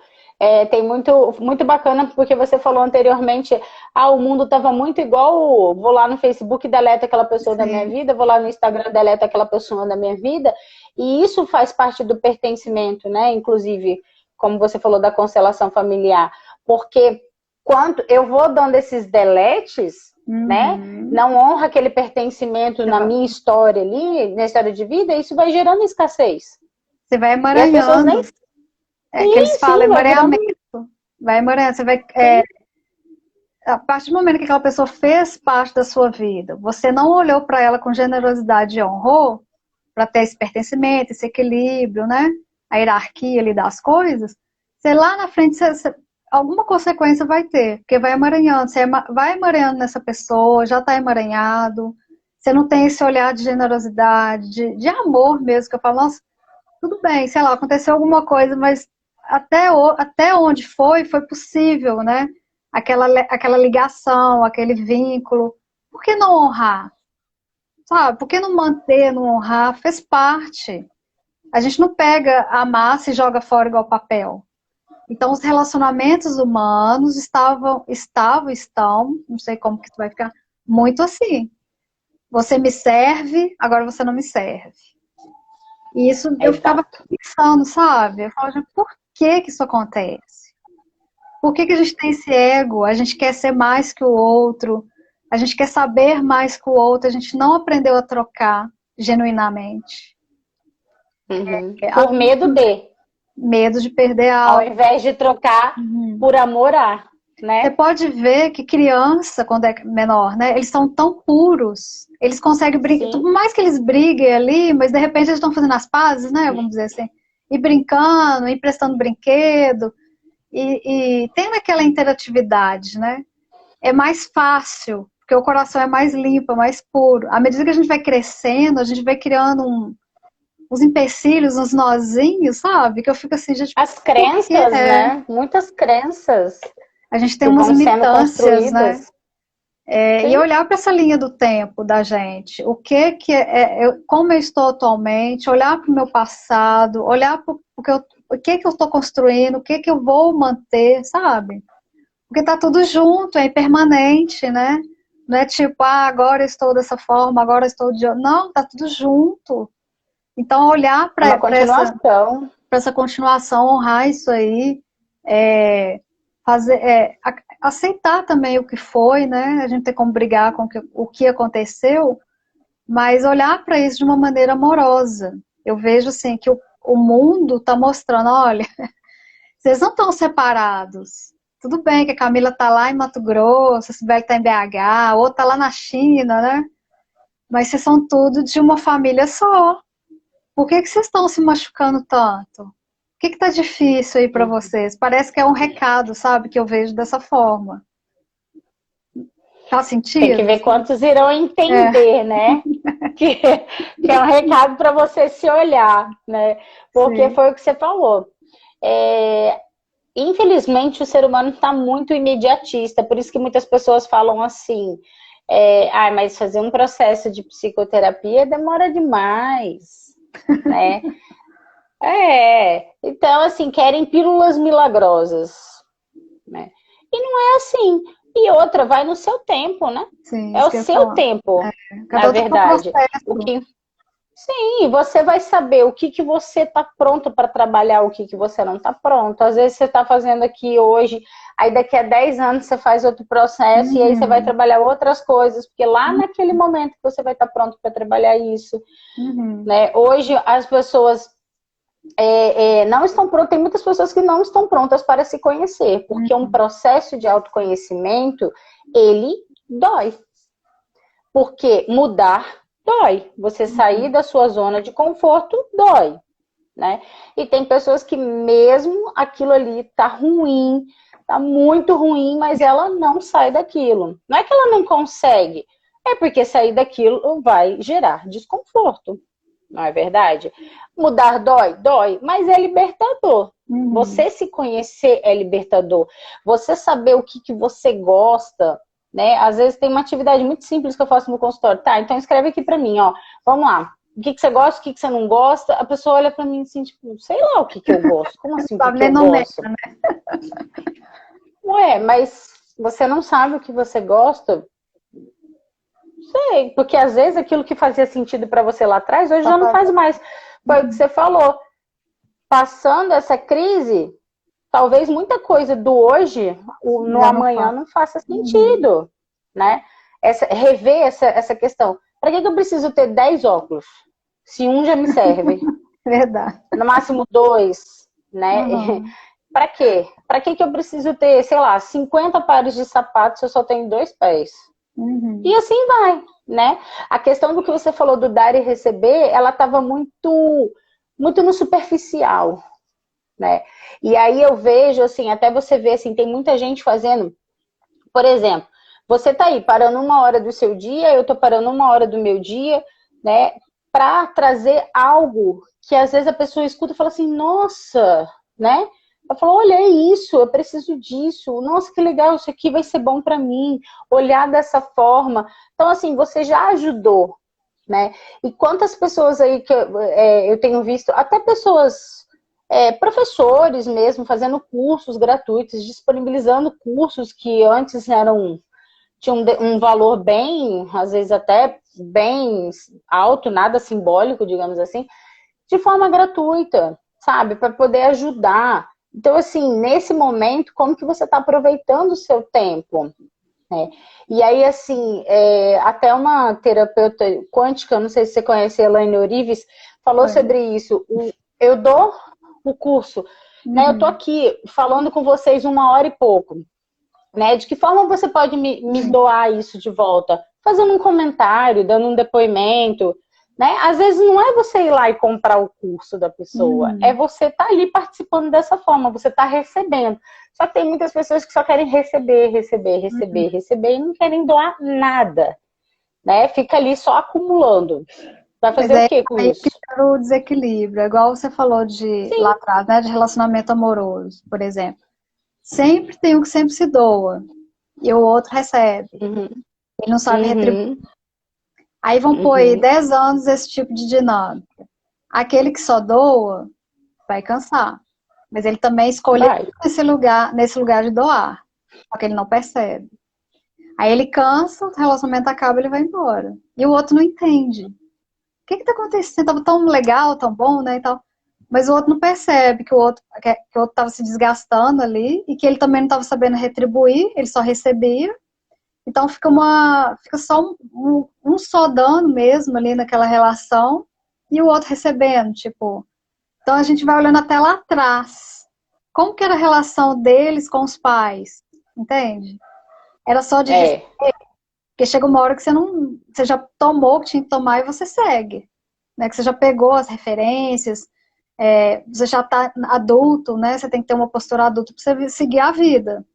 tem muito bacana, porque você falou anteriormente, o mundo estava muito igual, vou lá no Facebook e deleto aquela pessoa da minha vida, vou lá no Instagram e deleto aquela pessoa da minha vida, e isso faz parte do pertencimento, né? Inclusive, como você falou da constelação familiar, porque quando eu vou dando esses deletes, né? Não honra aquele pertencimento na minha história ali, na história de vida, isso vai gerando escassez. Você vai E as pessoas nem... emaranhando. É que eles falam emaranhamento. Vai emaranhando. Você vai... a partir do momento que aquela pessoa fez parte da sua vida, você não olhou para ela com generosidade e honrou, para ter esse pertencimento, esse equilíbrio, né? A hierarquia ali das coisas, você lá na frente, alguma consequência vai ter, porque vai emaranhando, você vai emaranhando nessa pessoa, já está emaranhado, você não tem esse olhar de generosidade, de amor mesmo, que eu falo, nossa, tudo bem, sei lá, aconteceu alguma coisa, mas até onde foi possível, né? Aquela ligação, aquele vínculo. Por que não honrar? Sabe? Por que não manter, não honrar? Fez parte. A gente não pega a massa e joga fora igual papel. Então, os relacionamentos humanos estão, não sei como que vai ficar, muito assim. Você me serve, agora você não me serve. E isso eu ficava pensando, sabe? Eu falava, por que que isso acontece? Por que que a gente tem esse ego? A gente quer ser mais que o outro, a gente quer saber mais que o outro, a gente não aprendeu a trocar genuinamente. Por medo de. Medo de perder Ao algo. invés de trocar por amor a, né? Você pode ver que criança, quando é menor, né? Eles são tão puros. Eles conseguem brincar. Por mais que eles briguem ali, mas de repente eles estão fazendo as pazes, né? Vamos dizer assim. E brincando, emprestando brinquedo. E tendo aquela interatividade, né? É mais fácil, porque o coração é mais limpo, é mais puro. À medida que a gente vai crescendo, a gente vai criando uns empecilhos, uns nozinhos, sabe? Que eu fico assim, gente... As crenças, né? Muitas crenças. A gente tem umas limitâncias, né? E olhar para essa linha do tempo da gente, como eu estou atualmente, olhar para o meu passado, olhar para o que eu estou construindo, o que eu vou manter, sabe? Porque tá tudo junto, é impermanente, né? Não é tipo, agora eu estou dessa forma, agora eu estou de outra. Não, tá tudo junto. Então, olhar para essa continuação, honrar isso aí, aceitar também o que foi, né? A gente tem como brigar com o que aconteceu, mas olhar para isso de uma maneira amorosa. Eu vejo assim que o mundo está mostrando, olha, vocês não estão separados. Tudo bem que a Camila está lá em Mato Grosso, a Sibeli está em BH, a outra está lá na China, né? Mas vocês são tudo de uma família só. Por que vocês estão se machucando tanto? que tá difícil aí para vocês? Parece que é um recado, sabe? Que eu vejo dessa forma. Faz Tem que sentido? ver quantos irão É, entender, né? Que, que é um recado para você se olhar, né? Porque sim. foi o que você falou. É, infelizmente, o ser humano está muito imediatista, por isso que muitas pessoas falam assim: mas fazer um processo de psicoterapia demora demais, né? Então, assim, querem pílulas milagrosas, né? E não é assim. E outra, vai no seu tempo, né? Sim, É isso o que eu ia seu falar. tempo, na Cada um tem um verdade. O processo. que Sim, você vai saber o que você está pronto para trabalhar, o que você não está pronto. Às vezes você está fazendo aqui hoje, aí daqui a 10 anos você faz outro processo e aí você vai Uhum, trabalhar outras coisas, porque lá naquele momento que você vai estar pronto para trabalhar isso, uhum, né? Hoje as pessoas não estão prontas, tem muitas pessoas que não estão prontas para se conhecer, porque um uhum, processo de autoconhecimento, ele dói. Porque mudar dói. Você sair uhum, da sua zona de conforto dói, né? E tem pessoas que mesmo aquilo ali tá ruim, tá muito ruim, mas ela não sai daquilo. Não é que ela não consegue, é porque sair daquilo vai gerar desconforto. Não é verdade? Mudar dói? Dói, mas é libertador. uhum. Você se conhecer é libertador. Você saber o que você gosta, né? Às vezes tem uma atividade muito simples que eu faço no consultório. Tá, então escreve aqui para mim, ó. Vamos lá. O que você gosta, o que você não gosta? A pessoa olha para mim assim, tipo, sei lá o que eu gosto. Como assim o Sabe que nem eu nomear, gosto? né? Ué, mas você não sabe o que você gosta? Sei, porque às vezes aquilo que fazia sentido para você lá atrás, hoje Tá já não faz fazendo. mais. Foi o que Uhum. você falou. Passando essa crise, talvez muita coisa do hoje, no Já não amanhã, faz. não faça Uhum. sentido, né? Rever essa questão. Para que eu preciso ter 10 óculos? Se um já me serve. Verdade. No máximo dois, né? Uhum. Para quê? Para que eu preciso ter, sei lá, 50 pares de sapatos se eu só tenho dois pés? E Uhum. assim vai, né? A questão do que você falou do dar e receber, ela estava muito no superficial, né? E aí eu vejo, assim, até você ver, assim, tem muita gente fazendo, por exemplo, você tá aí parando uma hora do seu dia, eu tô parando uma hora do meu dia, né? Para trazer algo que às vezes a pessoa escuta e fala assim, nossa, né? Ela falou, olha é isso, eu preciso disso, nossa, que legal, isso aqui vai ser bom para mim, olhar dessa forma. Então, assim, você já ajudou, né? E quantas pessoas aí que eu tenho visto, até pessoas, professores mesmo, fazendo cursos gratuitos, disponibilizando cursos que antes tinham um valor bem, às vezes até bem alto, nada simbólico, digamos assim, de forma gratuita, sabe? Para poder ajudar. Então, assim, nesse momento, como que você está aproveitando o seu tempo? Né? E aí, assim, até uma terapeuta quântica, não sei se você conhece, Elaine Orives, falou Foi. sobre isso. Eu dou o curso, né? Eu tô Uhum. aqui falando com vocês uma hora e pouco, né? De que forma você pode me doar isso de volta? Fazendo um comentário, dando um depoimento, né? Às vezes não é você ir lá e comprar o curso da pessoa, é Uhum. você estar ali participando dessa forma, você está recebendo. Só que tem muitas pessoas que só querem receber, receber, Uhum. receber, receber e não querem doar nada, né? Fica ali só acumulando. Vai Mas fazer o é que com aí que isso? era o desequilíbrio. É igual você falou de lá Sim. atrás, né? De relacionamento amoroso, por exemplo. Sempre tem um que sempre se doa e o outro recebe. Uhum, Ele não sabe retribuir. uhum, Aí vão pôr aí uhum. 10 anos esse tipo de dinâmica. Aquele que só doa vai cansar. Mas ele também escolheu Vai. nesse lugar de doar. Só que ele não percebe. Aí ele cansa, o relacionamento acaba, ele vai embora. E o outro não entende. O que que tá acontecendo? Tava tão legal, tão bom, né, e tal. Mas o outro não percebe que o outro tava se desgastando ali e que ele também não tava sabendo retribuir, ele só recebia. Então fica só um só dando mesmo ali naquela relação e o outro recebendo, tipo. Então a gente vai olhando até lá atrás. Como que era a relação deles com os pais? Entende? Era só de receber, É, porque chega uma hora que você já tomou o que tinha que tomar e você segue, né? Que você já pegou as referências. Você já está adulto, né? Você tem que ter uma postura adulta para você seguir a vida.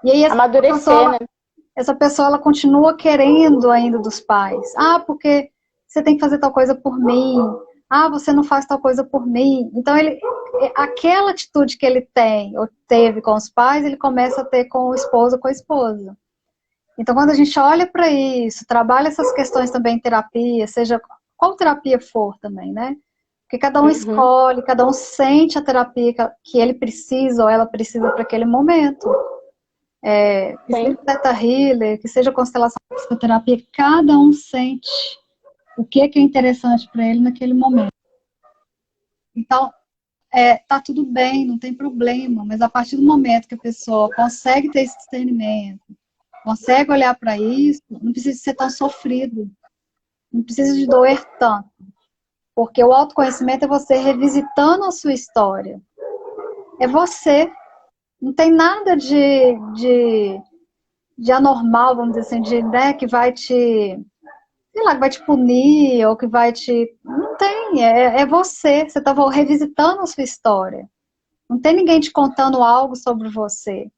E aí Amadurecer, né? essa pessoa ela continua querendo ainda dos pais. Ah, porque você tem que fazer tal coisa por mim. Ah, você não faz tal coisa por mim. Então aquela atitude que ele tem ou teve com os pais, ele começa a ter com o esposo ou com a esposa. Então, quando a gente olha para isso, trabalha essas questões também em terapia, seja qual terapia for também, né? Porque cada um escolhe, cada um sente a terapia que ele precisa ou ela precisa para aquele momento. Que seja Theta Healer, que seja constelação psicoterapia, cada um sente o que é interessante para ele naquele momento. Então, tá tudo bem, não tem problema, mas a partir do momento que a pessoa consegue ter esse discernimento, consegue olhar para isso, não precisa ser tão sofrido, não precisa de doer tanto. Porque o autoconhecimento é você revisitando a sua história. É você. Não tem nada de anormal, vamos dizer assim, né, que vai te, sei lá, que vai te punir, ou que vai te... Não tem, é você. Você está revisitando a sua história. Não tem ninguém te contando algo sobre você.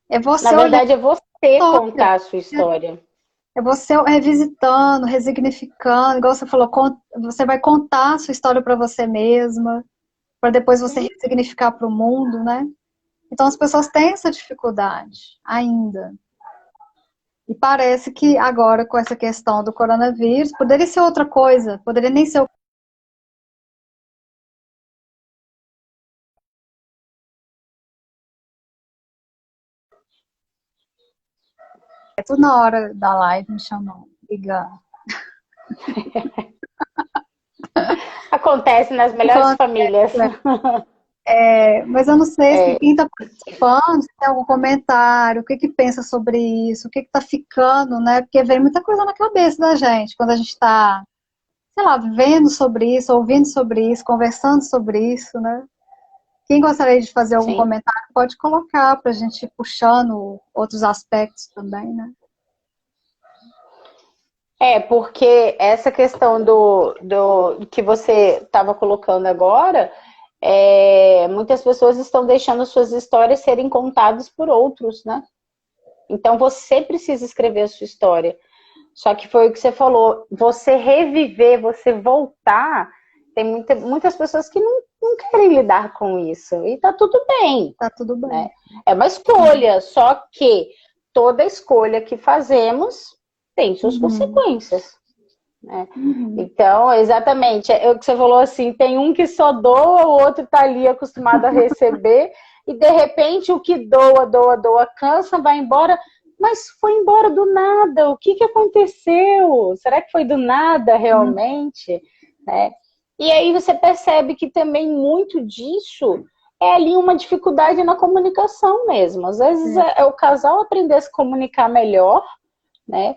É você. Na verdade, é você contar a sua história. É você revisitando, resignificando, igual você falou, você vai contar a sua história para você mesma, para depois você resignificar para o mundo, né? Então as pessoas têm essa dificuldade ainda. E parece que agora, com essa questão do coronavírus, poderia ser outra coisa, poderia nem ser. É tudo na hora da live me chamam, ligando. Acontece nas melhores famílias. Mas eu não sei se quem está participando, se tem algum comentário, o que pensa sobre isso, o que está ficando, né? Porque vem muita coisa na cabeça da gente, quando a gente está, sei lá, vendo sobre isso, ouvindo sobre isso, conversando sobre isso, né? Quem gostaria de fazer algum comentário, pode colocar para a gente ir puxando outros aspectos também, né? Porque essa questão do que você estava colocando agora, muitas pessoas estão deixando suas histórias serem contadas por outros, né? Então você precisa escrever a sua história. Só que foi o que você falou, você reviver, você voltar, tem muitas pessoas que não querem lidar com isso. E tá tudo bem. Tá tudo bem. Né? É uma escolha, só que toda escolha que fazemos tem suas consequências. Né? Então, exatamente, é o que você falou assim, tem um que só doa, o outro tá ali acostumado a receber, e de repente o que doa, cansa, vai embora, mas foi embora do nada, o que aconteceu? Será que foi do nada realmente? Né? E aí você percebe que também muito disso é ali uma dificuldade na comunicação mesmo. Às vezes é o casal aprender a se comunicar melhor, né?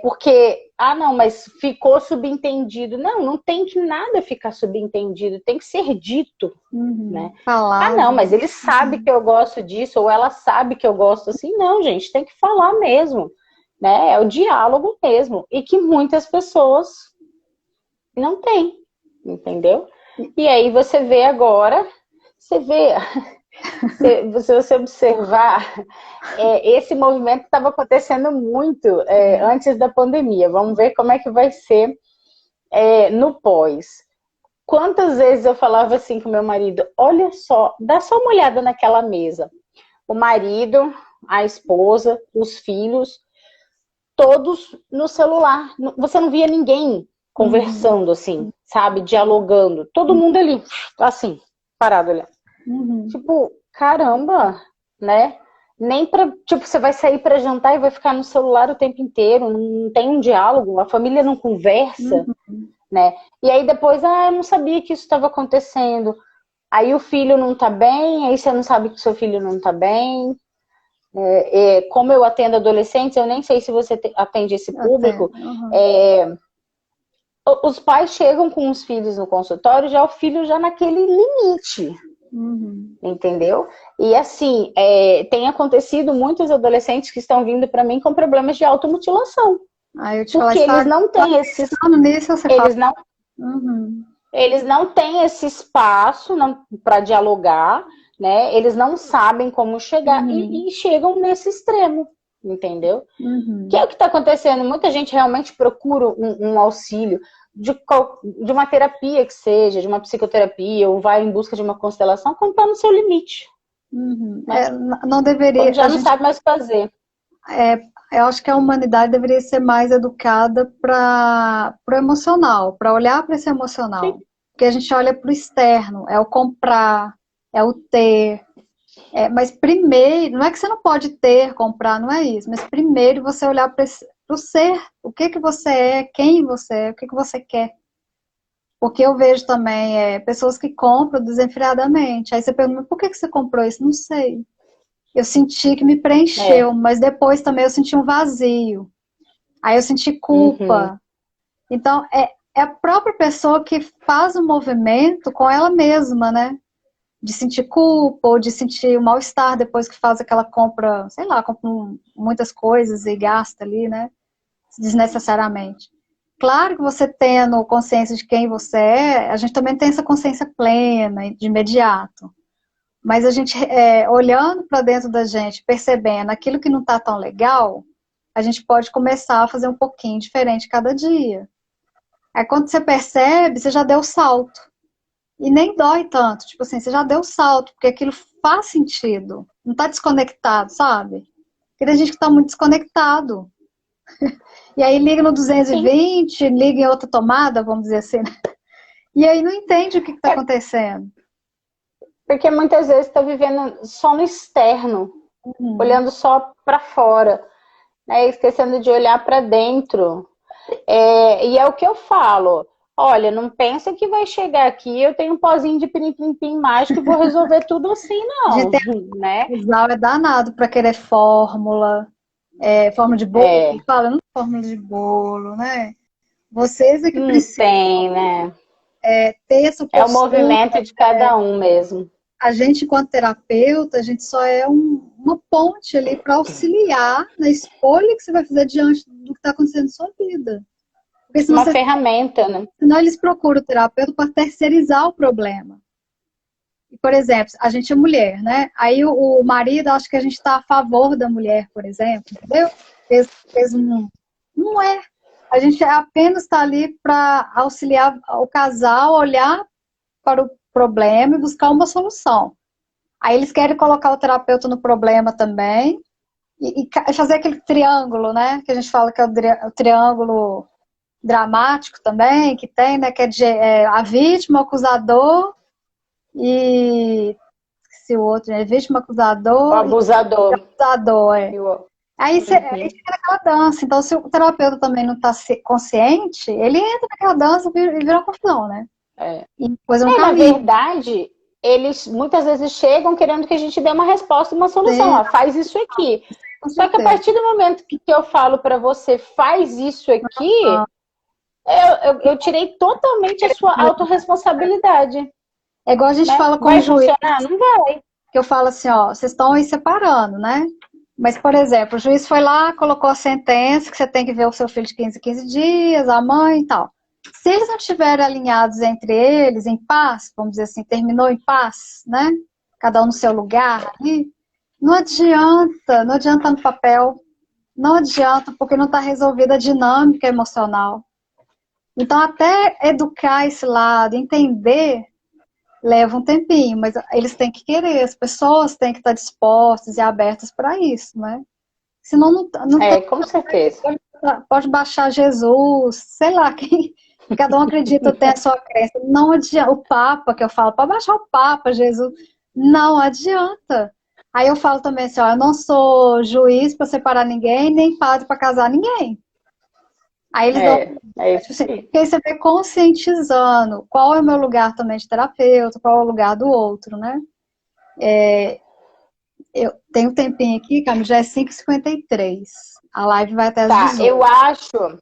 Porque, não, mas ficou subentendido. Não tem que nada ficar subentendido, tem que ser dito. Né? Falar, não, mas ele sabe que eu gosto disso, ou ela sabe que eu gosto assim. Não, gente, tem que falar mesmo. Né? É o diálogo mesmo. E que muitas pessoas não têm, entendeu? E aí você vê agora, se você observar, esse movimento estava acontecendo muito antes da pandemia. Vamos ver como é que vai ser no pós. Quantas vezes eu falava assim com meu marido, olha só, dá só uma olhada naquela mesa. O marido, a esposa, os filhos, todos no celular. Você não via ninguém conversando assim, sabe? Dialogando. Todo mundo ali, assim, parado olhando. Tipo, caramba, né? Nem pra, tipo, você vai sair para jantar e vai ficar no celular o tempo inteiro, não tem um diálogo, a família não conversa, né? E aí depois, eu não sabia que isso estava acontecendo. Aí o filho não tá bem, aí você não sabe que seu filho não tá bem. Como eu atendo adolescentes, eu nem sei se você atende esse público. Os pais chegam com os filhos no consultório, já o filho já naquele limite. Entendeu? E assim, tem acontecido muitos adolescentes que estão vindo para mim com problemas de automutilação. Porque eles não têm esses... Nisso, você eles não... eles não têm esse espaço para dialogar, né? Eles não sabem como chegar e chegam nesse extremo, entendeu? Que é o que está acontecendo. Muita gente realmente procura um auxílio de uma terapia que seja, de uma psicoterapia, ou vai em busca de uma constelação quando está no seu limite. Né? Não deveria. Quando já não sabe mais fazer. Eu acho que a humanidade deveria ser mais educada para o emocional, para olhar para esse emocional. Sim. Porque a gente olha para o externo, é o comprar, é o ter. Mas primeiro, não é que você não pode ter, comprar, não é isso. Mas primeiro você olhar para o ser, o que você é, quem você é, o que você quer. Porque eu vejo também pessoas que compram desenfreadamente. Aí você pergunta, por que você comprou isso? Não sei. Eu senti que me preencheu, mas depois também eu senti um vazio. Aí eu senti culpa. Então, é a própria pessoa que faz o movimento com ela mesma, né? De sentir culpa, ou de sentir o mal-estar depois que faz aquela compra, sei lá, compra muitas coisas e gasta ali, né? Desnecessariamente. Claro que você tendo consciência de quem você é, a gente também tem essa consciência plena, de imediato. Mas a gente, olhando para dentro da gente, percebendo aquilo que não está tão legal, a gente pode começar a fazer um pouquinho diferente cada dia. Aí quando você percebe, você já deu o salto. E nem dói tanto. Tipo assim, você já deu o salto, porque aquilo faz sentido. Não está desconectado, sabe? Porque tem gente que está muito desconectado. E aí liga no 220, Sim. liga em outra tomada, vamos dizer assim. E aí não entende o que está acontecendo. Porque muitas vezes está vivendo só no externo, olhando só para fora, né? Esquecendo de olhar para dentro. E é o que eu falo. Olha, não pensa que vai chegar aqui, eu tenho um pozinho de pirim-pim-pim mágico e vou resolver tudo assim, não. Né? O é danado para querer fórmula, fórmula de bolo, fala, não fórmula de bolo, né? Vocês é que precisam. Tem, né? Ter essa postura, é o movimento de cada um mesmo. A gente, enquanto terapeuta, a gente só é uma ponte ali para auxiliar na escolha que você vai fazer diante do que está acontecendo na sua vida. Uma ferramenta, né? Senão eles procuram o terapeuta para terceirizar o problema. Por exemplo, a gente é mulher, né? Aí o marido, acho que a gente está a favor da mulher, por exemplo, entendeu? Não é. A gente apenas está ali para auxiliar o casal a olhar para o problema e buscar uma solução. Aí eles querem colocar o terapeuta no problema também e fazer aquele triângulo, né? Que a gente fala que é o triângulo dramático também, que tem, né? Que é a vítima, o acusador e se o outro é vítima, acusador, o abusador. E abusador, Aí fica naquela dança. Então, se o terapeuta também não está consciente, ele entra naquela dança e vira uma confusão, né? E depois na verdade, eles muitas vezes chegam querendo que a gente dê uma resposta, uma solução. Faz isso aqui. Só que a partir do momento que eu falo para você, faz isso aqui, eu tirei totalmente a sua autorresponsabilidade. É igual a gente fala com o juiz. Vai funcionar? Não vai. Que eu falo assim, ó, vocês estão aí separando, né? Mas, por exemplo, o juiz foi lá, colocou a sentença que você tem que ver o seu filho de 15 em 15 dias, a mãe e tal. Se eles não estiverem alinhados entre eles, em paz, vamos dizer assim, terminou em paz, né? Cada um no seu lugar ali, não adianta no papel, não adianta, porque não está resolvida a dinâmica emocional. Então, até educar esse lado, entender, leva um tempinho, mas eles têm que querer, as pessoas têm que estar dispostas e abertas para isso, né? Senão não com certeza. Pode baixar Jesus, sei lá, cada um acredita, tem a sua crença. Não adianta, o Papa, que eu falo, pode baixar o Papa, Jesus, não adianta. Aí eu falo também assim, ó, eu não sou juiz para separar ninguém, nem padre para casar ninguém. Aí eles isso. Tipo assim, porque você vai conscientizando qual é o meu lugar também de terapeuta, qual é o lugar do outro, né? Eu tenho um tempinho aqui, Camila, já é 5h53. A live vai até às 18.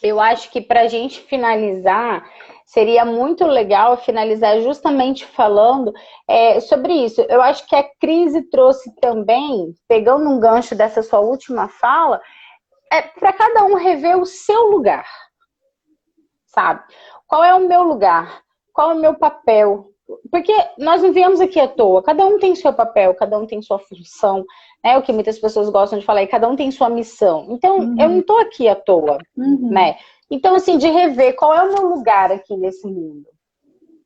Eu acho que para a gente finalizar, seria muito legal finalizar justamente falando sobre isso. Eu acho que a crise trouxe também, pegando um gancho dessa sua última fala, para cada um rever o seu lugar, sabe? qual é o meu lugar? Qual é o meu papel? Porque nós não viemos aqui à toa, cada um tem seu papel, cada um tem sua função, né? O que muitas pessoas gostam de falar, e cada um tem sua missão. Então, eu não estou aqui à toa, né? Então, assim, de rever qual é o meu lugar aqui nesse mundo,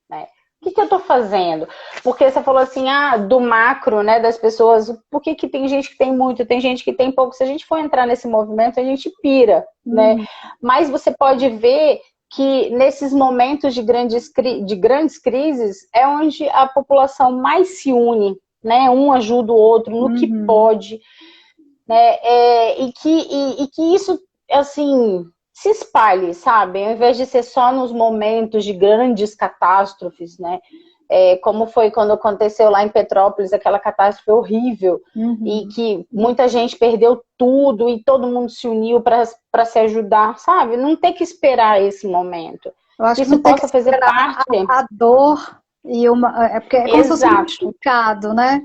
né? O que eu estou fazendo? Porque você falou assim, do macro, né, das pessoas, por que tem gente que tem muito, tem gente que tem pouco? Se a gente for entrar nesse movimento, a gente pira, né? Mas você pode ver que nesses momentos de grandes crises é onde a população mais se une, né? Um ajuda o outro no que pode, né? E que isso, assim, se espalhe, sabe? Ao invés de ser só nos momentos de grandes catástrofes, né? Como foi quando aconteceu lá em Petrópolis, aquela catástrofe horrível, e que muita gente perdeu tudo e todo mundo se uniu para se ajudar, sabe? Não ter que esperar esse momento. Eu acho que isso não tem possa que fazer esperar parte. a dor e porque é como se fosse um machucado, né?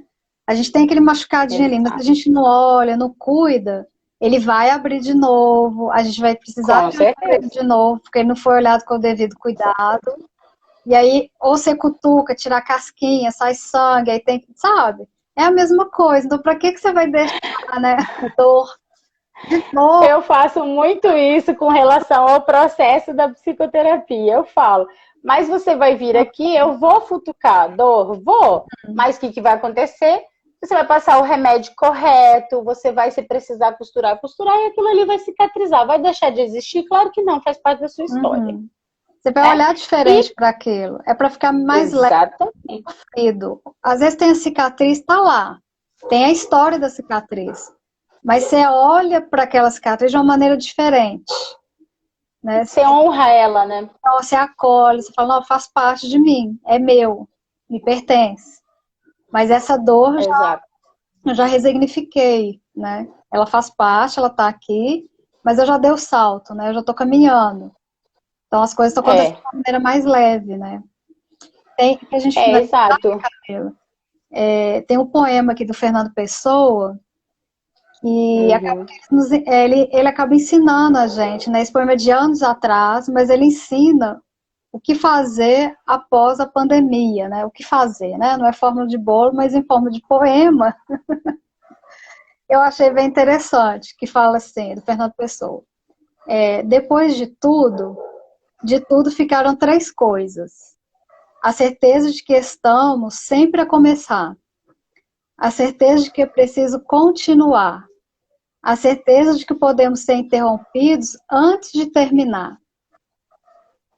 A gente tem aquele machucadinho ali, mas se a gente não olha, não cuida, ele vai abrir de novo, a gente vai precisar de novo, porque ele não foi olhado com o devido cuidado. E aí, ou você cutuca, tira a casquinha, sai sangue, aí tem, sabe? É a mesma coisa. Então, pra que você vai deixar, né, dor de novo? Eu faço muito isso com relação ao processo da psicoterapia. Eu falo, mas você vai vir aqui, eu vou futucar dor, vou. Mas o que vai acontecer? Você vai passar o remédio correto, você vai, se precisar costurar, e aquilo ali vai cicatrizar. Vai deixar de existir? Claro que não, faz parte da sua história. Você vai olhar diferente para aquilo. É para ficar mais leve, sofrido. Às vezes tem a cicatriz, tá lá. Tem a história da cicatriz. Mas você olha para aquela cicatriz de uma maneira diferente. Né? Você honra ela, né? Então, você acolhe, você fala, não, faz parte de mim, é meu, me pertence. Mas essa dor eu já resignifiquei, né? Ela faz parte, ela tá aqui, mas eu já dei o salto, né? Eu já tô caminhando. Então as coisas estão acontecendo de uma maneira mais leve, né? Tem que a gente exato. Tem um poema aqui do Fernando Pessoa que ele acaba ensinando a gente, né? Esse poema é de anos atrás, mas ele ensina o que fazer após a pandemia, né? O que fazer, né? Não é forma de bolo, mas em forma de poema. Eu achei bem interessante, que fala assim, do Fernando Pessoa. Depois de tudo ficaram 3 coisas. A certeza de que estamos sempre a começar. A certeza de que é preciso continuar. A certeza de que podemos ser interrompidos antes de terminar.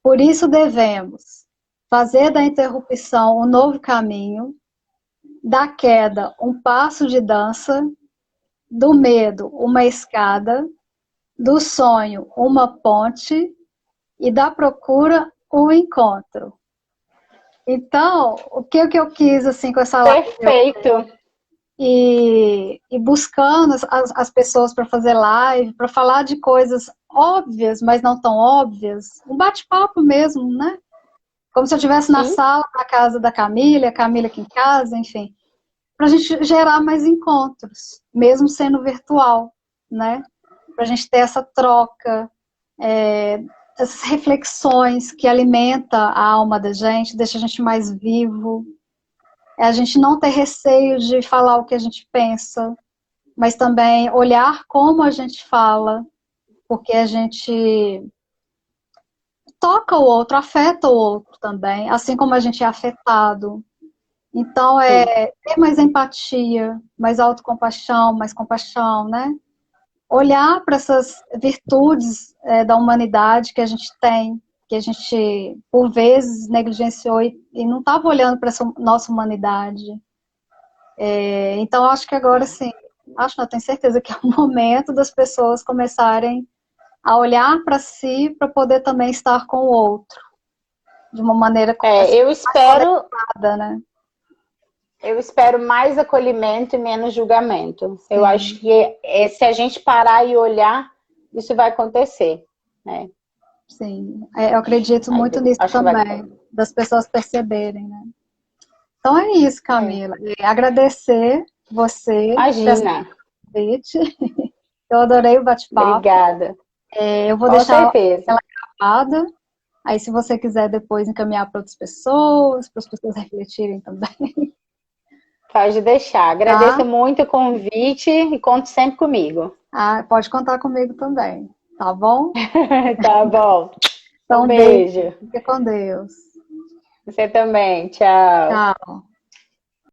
Por isso devemos fazer da interrupção um novo caminho, da queda um passo de dança, do medo uma escada, do sonho uma ponte e da procura um encontro. Então, o que eu quis assim com essa live? Perfeito. E buscando as pessoas para fazer live, para falar de coisas óbvias, mas não tão óbvias, um bate-papo mesmo, né? Como se eu estivesse na sala da casa da Camila, a Camila aqui em casa, enfim, para a gente gerar mais encontros, mesmo sendo virtual, né? Para a gente ter essa troca, essas reflexões que alimenta a alma da gente, deixa a gente mais vivo. A gente não ter receio de falar o que a gente pensa, mas também olhar como a gente fala, porque a gente toca o outro, afeta o outro também, assim como a gente é afetado. Então, ter mais empatia, mais autocompaixão, mais compaixão, né? Olhar para essas virtudes da humanidade que a gente tem, que a gente, por vezes, negligenciou e não estava olhando para essa nossa humanidade. Então, acho que agora, sim, não tenho certeza que é o momento das pessoas começarem a olhar para si para poder também estar com o outro, de uma maneira eu espero, né? Eu espero mais acolhimento e menos julgamento. Sim. Eu acho que se a gente parar e olhar, isso vai acontecer, né? Sim, eu acredito muito nisso também, das pessoas perceberem, né? Então é isso, Camila. Agradecer você. Imagina. Eu adorei o bate-papo. Obrigada. Eu vou deixar ela gravada Aí, se você quiser depois encaminhar para outras pessoas, para as pessoas refletirem também. Pode deixar. Tá? Agradeço muito o convite e conte sempre comigo. Ah, pode contar comigo também. Tá bom? Tá bom. Um Então, beijo. beijo. Fica com Deus. Você também. Tchau. Tchau.